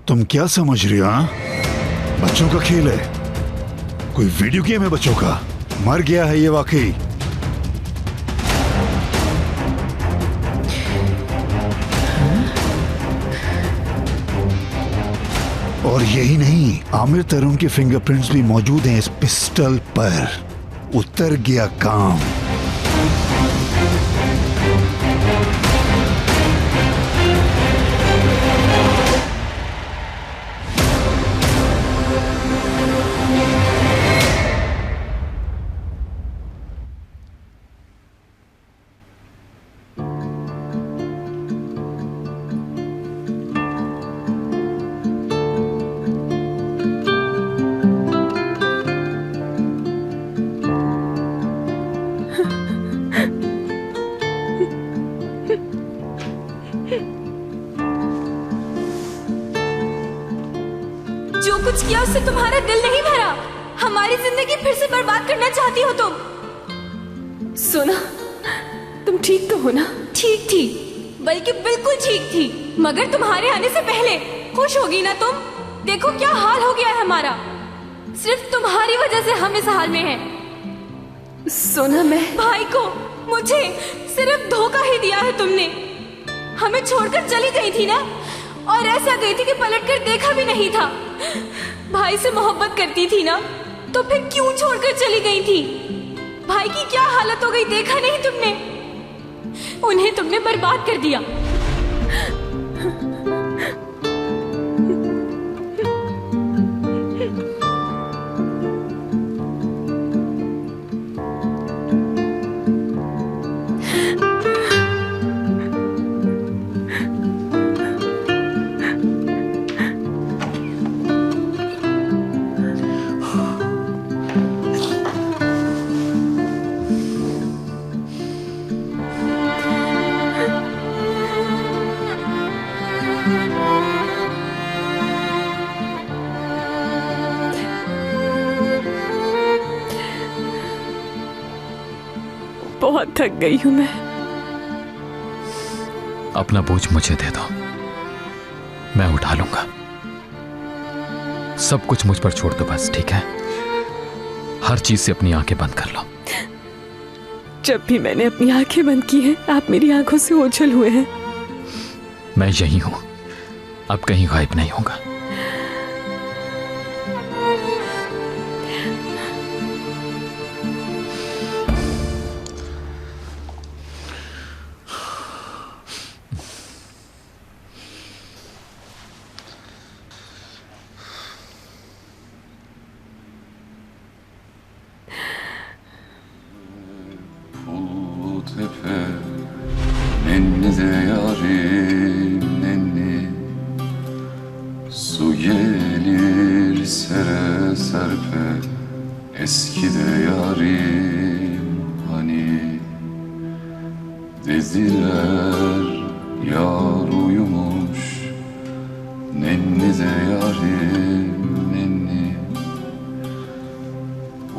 तुम क्या समझ रही हो? हाँ? बच्चों का खेल है, कोई वीडियो गेम है बच्चों का। मर गया है ये वाकई। और यही नहीं, आमिर तरुण के फिंगरप्रिंट्स भी मौजूद हैं इस पिस्टल पर। उतर गया काम। जो कुछ किया उससे तुम्हारा दिल नहीं भरा। हमारी जिंदगी फिर से बर्बाद करना चाहती हो तुम। सोना, तुम ठीक तो हो ना? ठीक थी, बल्कि बिल्कुल ठीक थी, मगर तुम्हारे आने से पहले। खुश होगी ना तुम? देखो क्या हाल हो गया है हमारा। सिर्फ तुम्हारी वजह से हम इस हाल में हैं। सोना, मैं भाई को, मुझे सिर्फ धोखा ही दिया है तुमने। हमें छोड़कर चली गई थी ना, और ऐसा गई थी कि पलटकर देखा भी नहीं था। भाई से मोहब्बत करती थी ना, तो फिर क्यों छोड़कर चली गई थी? भाई की क्या हालत हो गई देखा नहीं तुमने? उन्हें तुमने बर्बाद कर दिया। बहुत थक गई हूं मैं। अपना बोझ मुझे दे दो, मैं उठा लूंगा। सब कुछ मुझ पर छोड़ दो बस, ठीक है? हर चीज से अपनी आंखें बंद कर लो। जब भी मैंने अपनी आंखें बंद की हैं, आप मेरी आंखों से ओझल हुए हैं। मैं यही हूं, अब कहीं गायब नहीं होगा। Tepe Nenni de yarim nenni, su gelir sere serpe, eski de yarim hani. Dediler yar uyumuş, nenni de yarim nenni.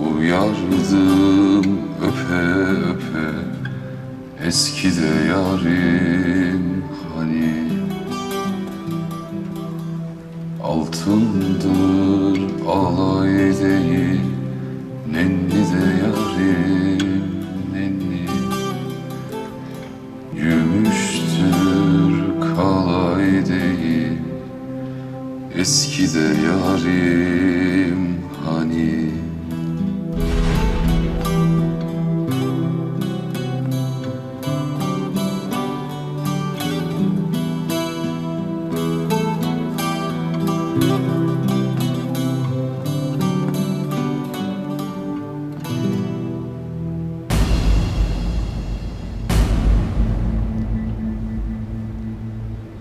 Uyardım öpe öpe, eski de yarim hani. Altındır alay değil, nenni de yarim nenni. Gümüştür kalay değil, eski de yarim hani.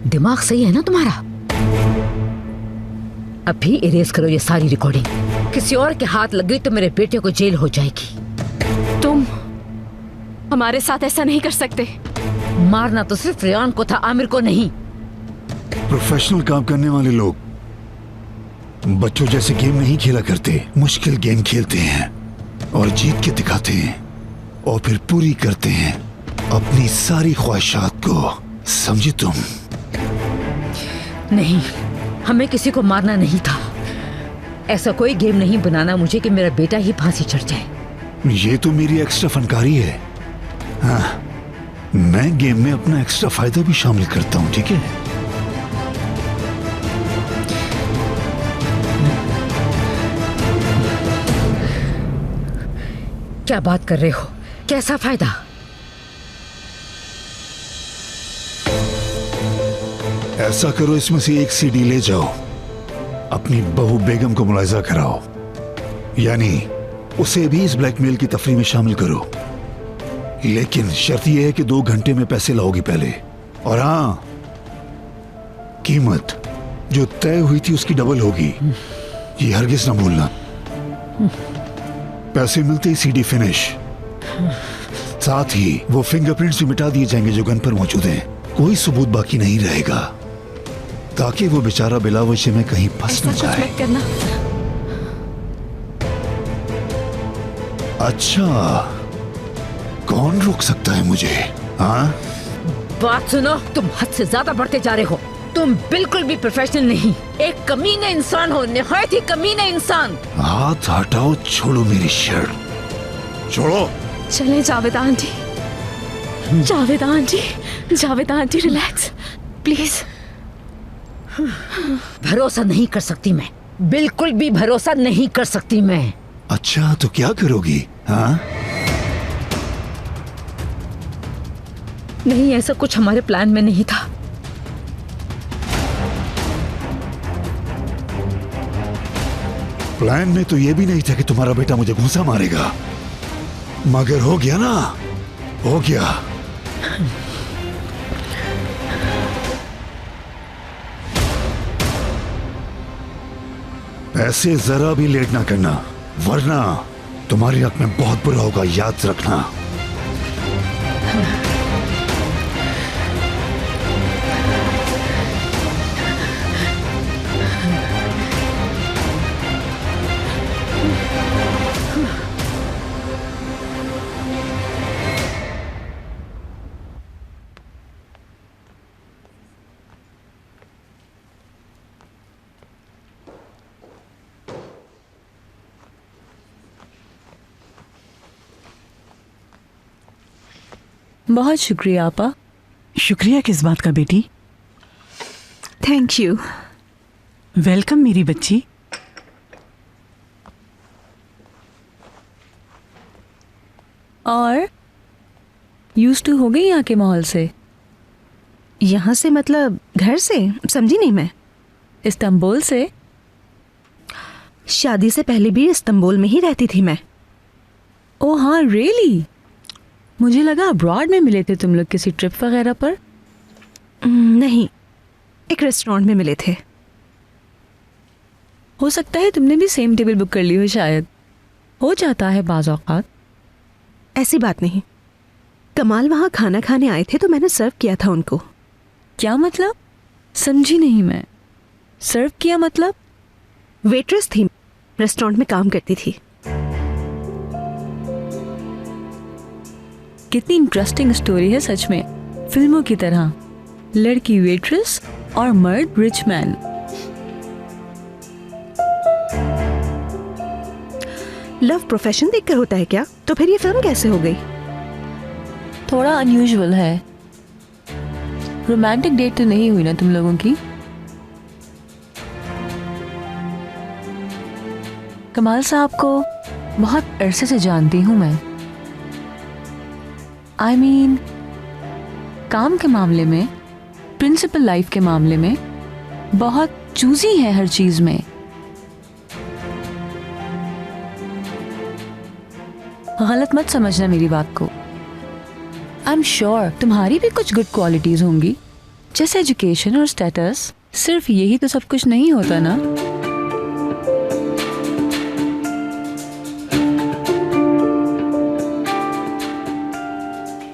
दिमाग सही है ना तुम्हारा? अभी erase करो ये सारी recording. किसी और के हाथ लग गई तो मेरे बेटे को जेल हो जाएगी। तुम हमारे साथ ऐसा नहीं कर सकते। मारना तो सिर्फ रेयान को था, आमिर को नहीं। प्रोफेशनल काम करने वाले लोग बच्चों जैसे गेम नहीं खेला करते, मुश्किल गेम खेलते हैं और जीत के दिखाते हैं और फिर पूरी करते हैं अपनी सारी ख्वाहिशात को। समझी तुम? नहीं, हमें किसी को मारना नहीं था। ऐसा कोई गेम नहीं बनाना मुझे कि मेरा बेटा ही फांसी चढ़ जाए। ये तो मेरी एक्स्ट्रा फनकारी है। हाँ, मैं गेम में अपना एक्स्ट्रा फायदा भी शामिल करता हूँ, ठीक है? क्या बात कर रहे हो? कैसा फायदा? ऐसा करो, इसमें से एक सीडी ले जाओ, अपनी बहू बेगम को मुलाहिजा कराओ, यानी उसे भी इस ब्लैकमेल की तफरीह में शामिल करो। लेकिन शर्त यह है कि 2 घंटे में पैसे लाओगी पहले। और हाँ, कीमत जो तय हुई थी उसकी डबल होगी, ये हरगिज ना भूलना। पैसे मिलते ही सीडी फिनिश। साथ ही वो फिंगरप्रिंट्स भी मिटा दिए जाएंगे जो गन पर मौजूद हैं। कोई सबूत बाकी नहीं रहेगा ताकि वो बेचारा बिलावशे में कहीं फंस न जाए। करना। अच्छा, कौन रोक सकता है मुझे? हाँ, बात सुनो, तुम हद से ज्यादा बढ़ते जा रहे हो। तुम बिल्कुल भी प्रोफेशनल नहीं, एक कमीने इंसान हो, निहायत ही कमीने इंसान। हाथ हटाओ, छोड़ो मेरी शर्ट, छोड़ो। चले Javed aunty, Javed aunty, Javed aunty relax please. भरोसा नहीं कर सकती मैं, बिल्कुल भी भरोसा नहीं कर सकती मैं। अच्छा, तो क्या करोगी? हाँ, नहीं, ऐसा कुछ हमारे प्लान में नहीं था। प्लान में तो ये भी नहीं था कि तुम्हारा बेटा मुझे घूंसा मारेगा, मगर हो गया ना, हो गया। ऐसे जरा भी लेट ना करना, वरना तुम्हारी हक में बहुत बुरा होगा, याद रखना। बहुत शुक्रिया आपा। शुक्रिया किस बात का बेटी? Thank you. वेलकम मेरी बच्ची। और यूज टू हो गई यहाँ के माहौल से? यहाँ से मतलब घर से? समझी नहीं मैं। इस्तांबुल से? शादी से पहले भी इस्तांबुल में ही रहती थी मैं। ओ हाँ, रियली? मुझे लगा अब्रॉड में मिले थे तुम लोग किसी ट्रिप वगैरह पर। नहीं, एक रेस्टोरेंट में मिले थे। हो सकता है तुमने भी सेम टेबल बुक कर ली हो, शायद हो जाता है बाज़ औक़ात। ऐसी बात नहीं, कमाल वहाँ खाना खाने आए थे तो मैंने सर्व किया था उनको। क्या मतलब? समझी नहीं मैं। सर्व किया मतलब? वेट्रेस थी, रेस्टोरेंट में काम करती थी। कितनी इंटरेस्टिंग स्टोरी है सच में, फिल्मों की तरह। लड़की वेट्रेस और मर्द रिच मैन। लव प्रोफेशन देखकर होता है क्या? तो फिर ये फिल्म कैसे हो गई? थोड़ा अनयूजुअल है। रोमांटिक डेट तो नहीं हुई ना तुम लोगों की? कमाल साहब को बहुत अरसे से जानती हूं मैं। I mean, काम के मामले में, प्रिंसिपल लाइफ के मामले में बहुत चूजी है हर चीज में। गलत मत समझना मेरी बात को। आई एम श्योर तुम्हारी भी कुछ गुड क्वालिटीज होंगी, जैसे एजुकेशन और स्टेटस। सिर्फ यही तो सब कुछ नहीं होता ना।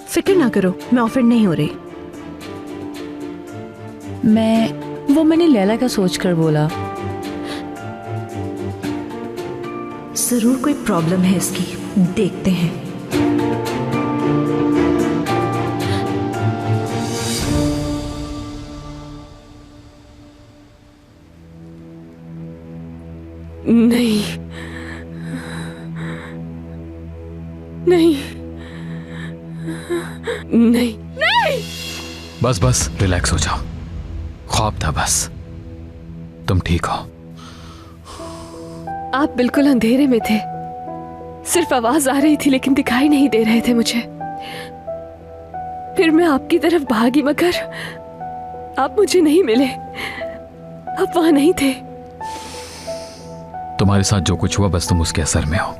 फिक्र ना करो, मैं ऑफेंड नहीं हो रही। मैंने लैला का सोचकर बोला। जरूर कोई प्रॉब्लम है इसकी, देखते हैं। नहीं नहीं नहीं नहीं। बस बस रिलैक्स हो जाओ, ख्वाब था बस, तुम ठीक हो। आप बिल्कुल अंधेरे में थे, सिर्फ आवाज आ रही थी लेकिन दिखाई नहीं दे रहे थे मुझे। फिर मैं आपकी तरफ भागी मगर आप मुझे नहीं मिले, आप वहां नहीं थे। तुम्हारे साथ जो कुछ हुआ बस तुम उसके असर में हो।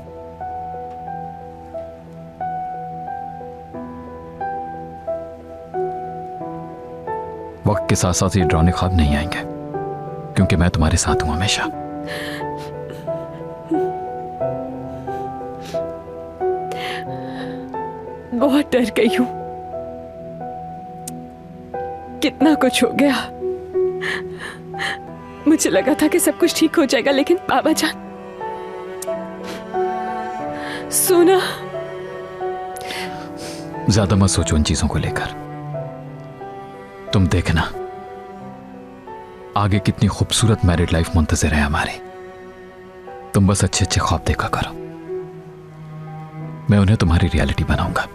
वक्त के साथ साथ ये डरावने ख्वाब नहीं आएंगे, क्योंकि मैं तुम्हारे साथ हूं हमेशा। बहुत डर गई हूं, कितना कुछ हो गया। मुझे लगा था कि सब कुछ ठीक हो जाएगा, लेकिन बाबा जान, सोना। ज्यादा मत सोचो इन चीजों को लेकर। तुम देखना आगे कितनी खूबसूरत मैरिड लाइफ मुंतज़िर है हमारी। तुम बस अच्छे अच्छे ख्वाब देखा करो, मैं उन्हें तुम्हारी रियलिटी बनाऊंगा।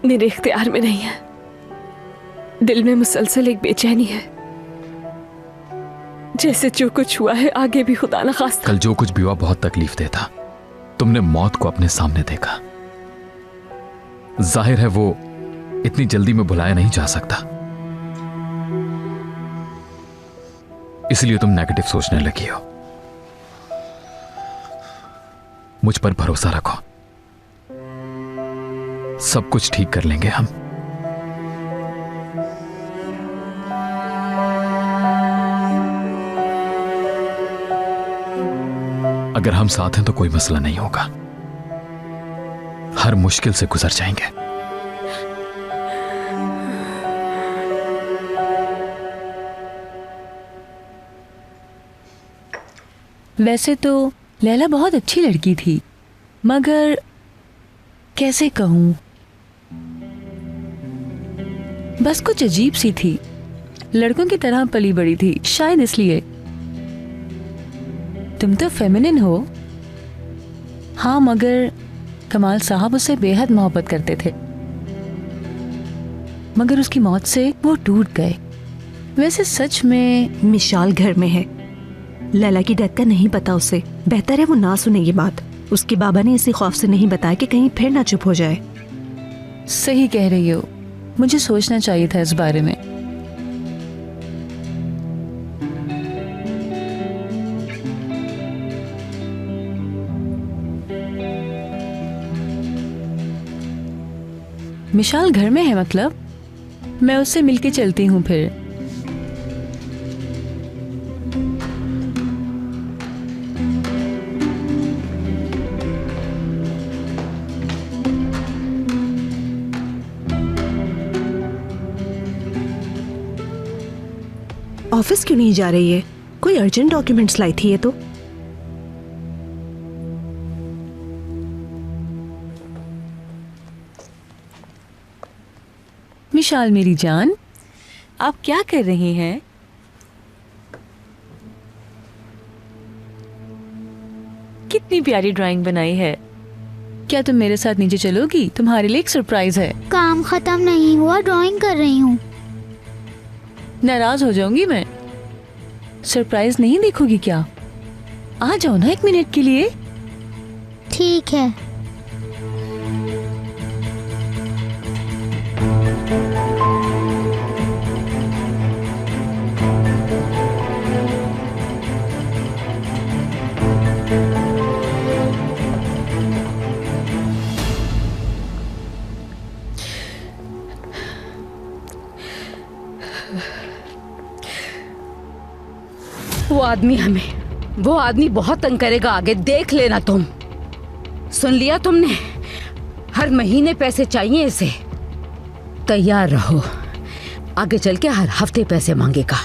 मेरे इख्तियार में नहीं है, दिल में मुसलसल एक बेचैनी है, जैसे जो कुछ हुआ है आगे भी खुदा न खास्ता। कल जो कुछ भी हुआ बहुत तकलीफ देता। तुमने मौत को अपने सामने देखा, जाहिर है वो इतनी जल्दी में भुलाया नहीं जा सकता, इसलिए तुम नेगेटिव सोचने लगी हो। मुझ पर भरोसा रखो, सब कुछ ठीक कर लेंगे हम। अगर हम साथ हैं तो कोई मसला नहीं होगा, हर मुश्किल से गुजर जाएंगे। वैसे तो लैला बहुत अच्छी लड़की थी, मगर कैसे कहूं, बस कुछ अजीब सी थी। लड़कों की तरह पली बड़ी थी, शायद इसलिए। तुम तो फेमिनिन हो। हाँ, मगर कमाल साहब उससे बेहद मोहब्बत करते थे, मगर उसकी मौत से वो टूट गए। वैसे सच में मिशाल घर में है, लैला की डेथ का नहीं पता उसे। बेहतर है वो ना सुने ये बात। उसके बाबा ने इसी खौफ से नहीं बताया कि कहीं फिर ना चुप हो जाए। सही कह रही हो, मुझे सोचना चाहिए था इस बारे में। विशाल घर में है मतलब? मैं उससे मिलके चलती हूँ फिर। ऑफिस क्यों नहीं जा रही है? कोई अर्जेंट डॉक्यूमेंट्स लाई थी ये तो। विशाल मेरी जान, आप क्या कर रही हैं? कितनी प्यारी ड्राइंग बनाई है। क्या तुम मेरे साथ नीचे चलोगी? तुम्हारे लिए एक सरप्राइज है। काम खत्म नहीं हुआ, ड्राइंग कर रही हूँ। नाराज हो जाऊंगी मैं। सरप्राइज नहीं देखोगी क्या? आ जाओ ना 1 मिनट के लिए। ठीक है। वो आदमी बहुत तंग करेगा आगे, देख लेना तुम। सुन लिया तुमने? हर महीने पैसे चाहिए इसे। तैयार रहो, आगे चल के हर हफ्ते पैसे मांगेगा।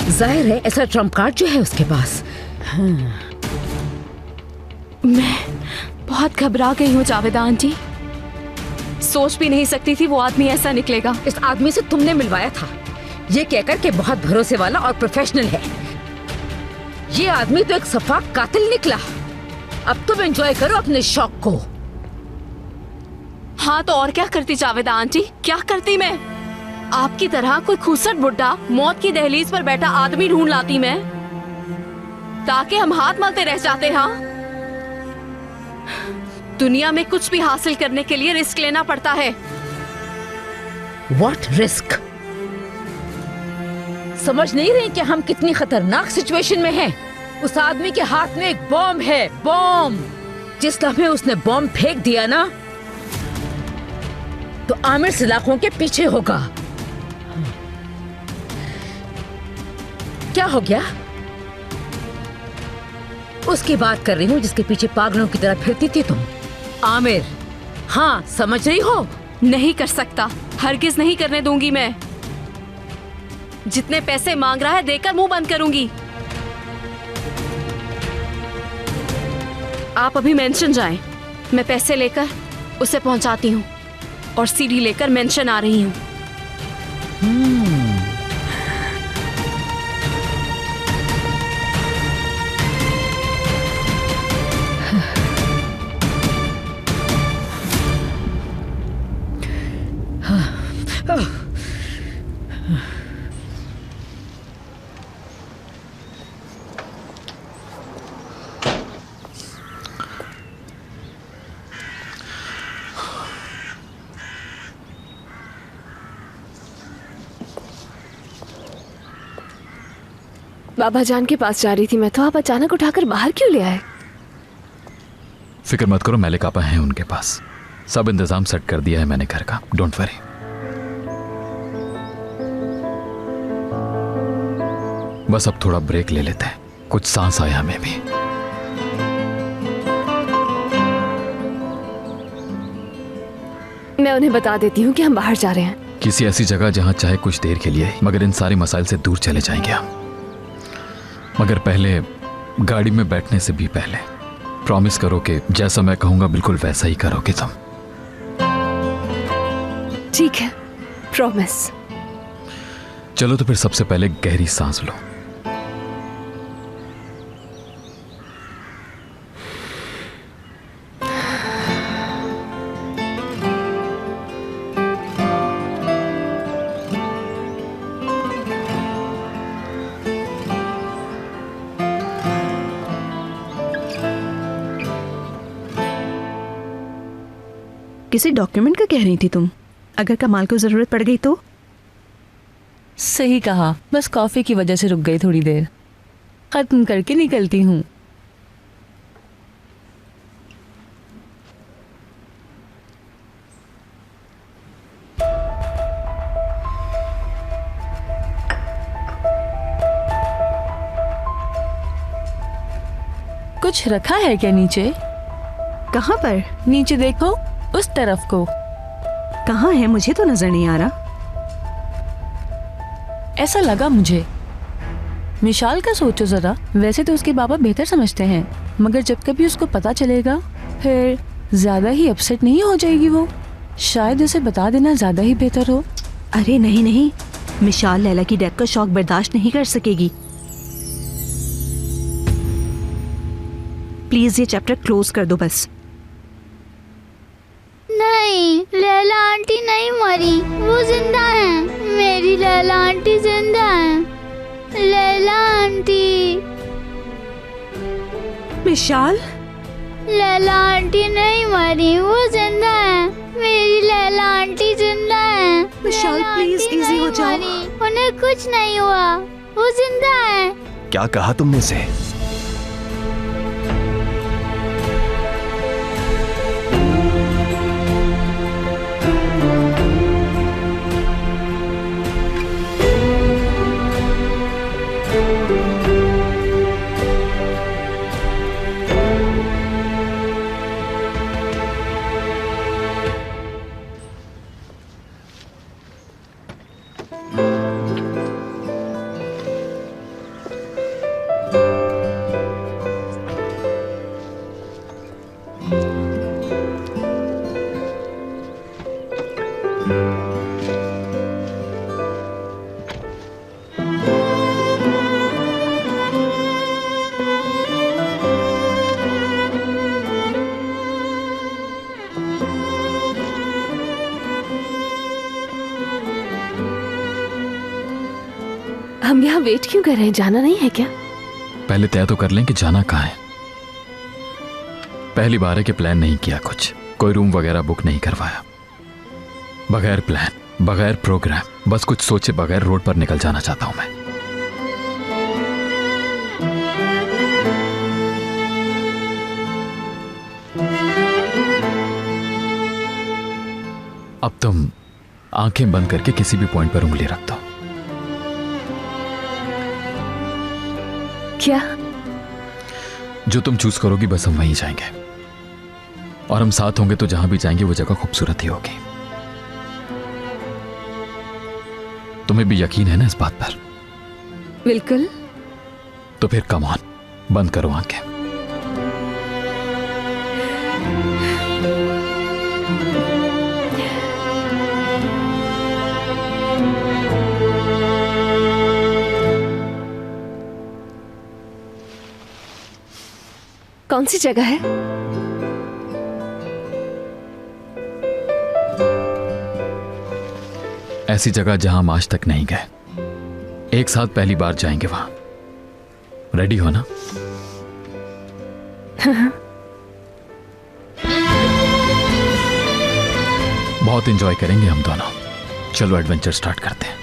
जाहिर है ऐसा ट्रम्प कार्ड जो है उसके पास। हाँ। मैं बहुत घबरा गई हूँ जावेदा आंटी। सोच भी नहीं सकती थी वो आदमी ऐसा निकलेगा। इस आदमी से तुमने मिलवाया था, ये कहकर के बहुत भरोसे वाला और प्रोफेशनल है। ये आदमी तो एक सफा कातिल निकला। अब तुम एंजॉय करो अपने शौक को। हाँ तो और क्या करती जावेदा आंटी, क्या करती मैं? आपकी तरह कोई खूसट बुड्ढा मौत की दहलीज पर बैठा आदमी ढूंढ लाती मैं, ताकि हम हाथ मलते रह जाते। हाँ, दुनिया में कुछ भी हासिल करने के लिए रिस्क लेना पड़ता है। What risk? समझ नहीं रहे कि हम कितनी खतरनाक सिचुएशन में हैं। उस आदमी के हाथ में एक बॉम्ब है, बॉम्ब। जिस लम्हे उसने बॉम्ब फेंक दिया ना, तो आमिर सलाखों के पीछे होगा। क्या हो गया? उसकी बात कर रही हूँ जिसके पीछे पागलों की तरह फिरती थी तुम। आमिर, हाँ समझ रही हो? नहीं कर सकता, हरगिज नहीं करने दूंगी मैं। जितने पैसे मांग रहा है देकर मुंह बंद करूंगी। आप अभी मेंशन जाएं, मैं पैसे लेकर उसे पहुंचाती हूँ और सीडी लेकर मेंशन आ रही हूँ। बाबा जान के पास जा रही थी मैं तो, आप अचानक उठाकर बाहर क्यों ले आए? फिक्र मत करो, मलिक आपा हैं उनके पास। सब इंतजाम सेट कर दिया है मैंने घर का, डोंट वरी। बस अब थोड़ा ब्रेक ले लेते हैं, कुछ सांस आया हमें भी। मैं उन्हें बता देती हूँ कि हम बाहर जा रहे हैं। किसी ऐसी जगह जहां चाहे कुछ देर के लिए, मगर इन सारे मसाइल से दूर चले जाएंगे हम। मगर पहले गाड़ी में बैठने से भी पहले प्रॉमिस करो कि जैसा मैं कहूंगा बिल्कुल वैसा ही करोगे तुम। ठीक है, प्रॉमिस। चलो तो फिर सबसे पहले गहरी सांस लो। किसी डॉक्यूमेंट का कह रही थी तुम? अगर कमाल को जरूरत पड़ गई तो? सही कहा, बस कॉफी की वजह से रुक गई थोड़ी देर। खत्म करके निकलती हूँ। कुछ रखा है क्या नीचे? कहाँ पर? नीचे देखो, उस तरफ को। कहाँ है? मुझे तो नजर नहीं आ रहा। ऐसा लगा मुझे। मिशाल का सोचो जरा, वैसे तो उसके बाबा बेहतर समझते हैं, मगर जब कभी उसको पता चलेगा फिर ज्यादा ही अपसेट नहीं हो जाएगी वो? शायद उसे बता देना ज्यादा ही बेहतर हो। अरे नहीं नहीं, मिशाल लैला की डेथ का शॉक बर्दाश्त नहीं कर सकेगी। प्लीज ये चैप्टर क्लोज कर दो बस। नहीं, लैला आंटी नहीं मरी, वो जिंदा है। मेरी लैला आंटी जिंदा है। लैला आंटी। मिशाल? लैला आंटी नहीं मरी, वो जिंदा है। मेरी लैला आंटी जिंदा है। मिशाल प्लीज इजी हो जाओ। उन्हें कुछ नहीं हुआ, वो जिंदा है। क्या कहा तुमने इसे? हम यहाँ वेट क्यों कर रहे हैं? जाना नहीं है क्या? पहले तय तो कर लें कि जाना कहाँ है। पहली बार है कि प्लान नहीं किया, कुछ कोई रूम वगैरह बुक नहीं करवाया। बगैर प्लान, बगैर प्रोग्राम, बस कुछ सोचे बगैर रोड पर निकल जाना चाहता हूं मैं। अब तुम आंखें बंद करके किसी भी पॉइंट पर उंगली रख दो। क्या? जो तुम चूज करोगी बस हम वहीं जाएंगे, और हम साथ होंगे तो जहां भी जाएंगे वो जगह खूबसूरत ही होगी। तुम्हें भी यकीन है ना इस बात पर? बिल्कुल। तो फिर कम ऑन, बंद करो आंखें। कौन सी जगह है? ऐसी जगह जहां हम आज तक नहीं गए, एक साथ पहली बार जाएंगे वहां। रेडी हो ना? बहुत एंजॉय करेंगे हम दोनों। चलो एडवेंचर स्टार्ट करते हैं।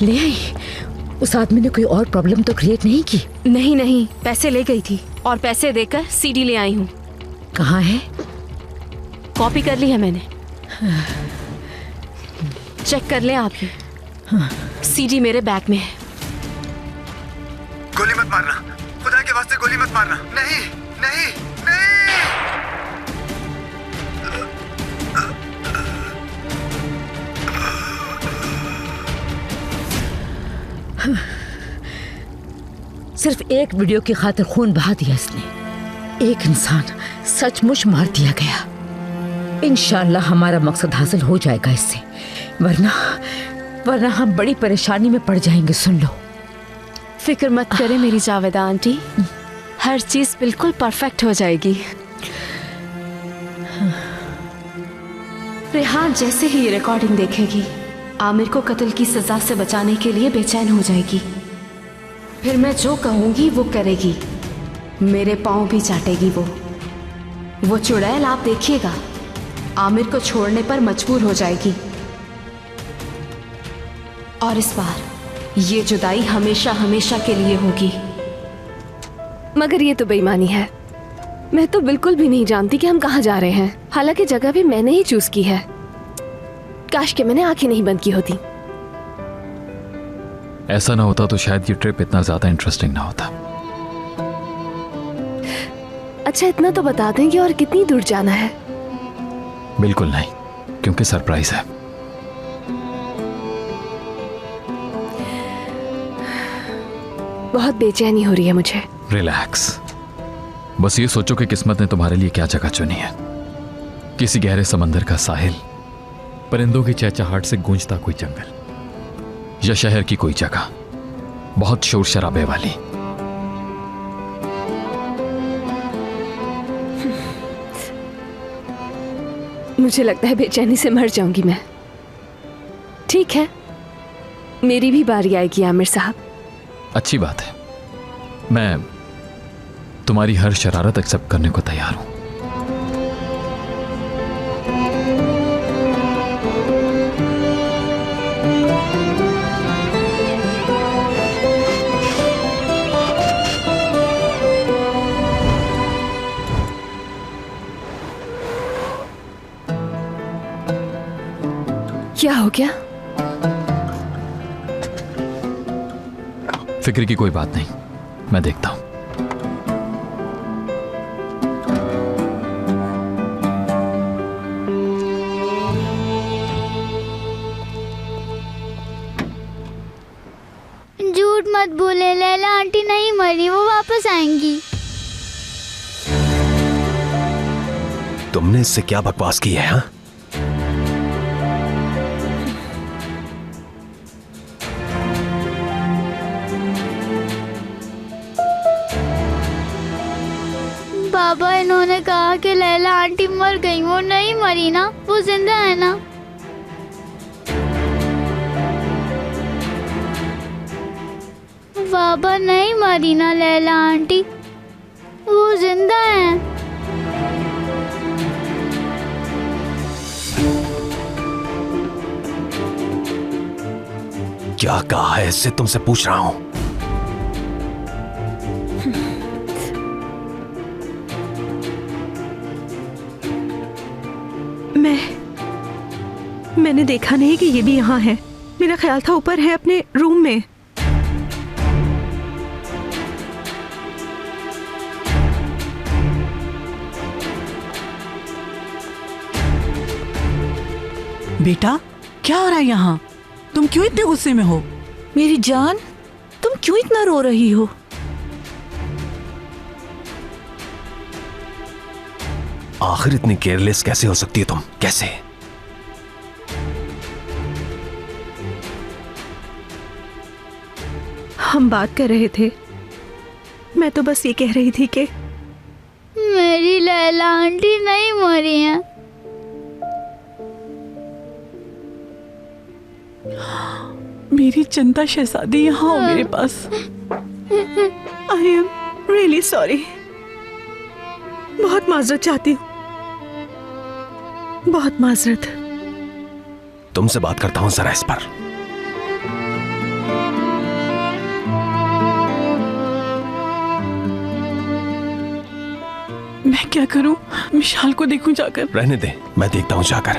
ले आई? उस आदमी ने कोई और प्रॉब्लम तो क्रिएट नहीं की? नहीं नहीं, पैसे ले गई थी और पैसे देकर सीडी ले आई हूँ। कहाँ है? कॉपी कर ली है मैंने, चेक कर लें आप ही। सीडी मेरे बैग में है। गोली मत मारना, खुदा के वास्ते गोली मत मारना। नहीं नहीं नहीं। सिर्फ एक वीडियो की खातिर खून बहा दिया इसने। एक इंसान सचमुच मार दिया गया। इंशाल्लाह हमारा मकसद हासिल हो जाएगा इससे, वरना हम बड़ी परेशानी में पड़ जाएंगे। सुन लो। फिक्र मत करें मेरी जावेदा आंटी, हर चीज बिल्कुल परफेक्ट हो जाएगी। रेहान जैसे ही ये रिकॉर्डिंग देखेगी आमिर को कत्ल की सजा से बचाने के लिए बेचैन हो जाएगी। फिर मैं जो कहूंगी वो करेगी, मेरे पांव भी चाटेगी। वो चुड़ैल आप देखिएगा, आमिर को छोड़ने पर मजबूर हो जाएगी। और इस बार ये जुदाई हमेशा हमेशा के लिए होगी। मगर ये तो बेईमानी है। मैं तो बिल्कुल भी नहीं जानती कि हम कहाँ जा रहे हैं। हालांकि जगह भी मैंने ही चूज की है। काश के मैंने आंखें नहीं बंद की होती। ऐसा ना होता तो शायद ये ट्रिप इतना ज्यादा इंटरेस्टिंग ना होता। अच्छा इतना तो बता दें कि और कितनी दूर जाना है? बिल्कुल नहीं, क्योंकि सरप्राइज है। बहुत बेचैनी हो रही है मुझे। रिलैक्स, बस ये सोचो कि किस्मत ने तुम्हारे लिए क्या जगह चुनी है। किसी गहरे समंदर का साहिल, परिंदों की चहचहाहट से गूंजता कोई जंगल, या शहर की कोई जगह बहुत शोर शराबे वाली। मुझे लगता है बेचैनी से मर जाऊंगी मैं। ठीक है, मेरी भी बारी आएगी आमिर साहब। अच्छी बात है, मैं तुम्हारी हर शरारत एक्सेप्ट करने को तैयार हूं। क्या हो गया? फिक्र की कोई बात नहीं, मैं देखता हूं। झूठ मत बोले, लैला आंटी नहीं मरी, वो वापस आएंगी। तुमने इससे क्या बकवास की है? हाँ, पापा इन्होंने कहा कि लैला आंटी मर गई। वो नहीं मरी ना, वो जिंदा है ना। पापा नहीं मरी ना लैला आंटी, वो जिंदा है। क्या कहा है इससे? तुमसे पूछ रहा हूं। मैंने देखा नहीं कि ये भी यहाँ है। मेरा ख्याल था ऊपर है अपने रूम में। बेटा क्या हो रहा है यहाँ? तुम क्यों इतने गुस्से में हो? मेरी जान, तुम क्यों इतना रो रही हो? आखिर इतनी केयरलेस कैसे हो सकती है तुम? कैसे? हम बात कर रहे थे, मैं तो बस ये कह रही थी कि मेरी लैला आंटी नहीं मरी है। मेरी चंदा शहजादी यहाँ हो मेरे पास। I am really sorry. बहुत माजरत चाहती हूँ, बहुत माजरत। तुमसे बात करता हूँ जरा इस पर। मैं क्या करूं? विशाल को देखूं जाकर? रहने दे, मैं देखता हूँ जाकर।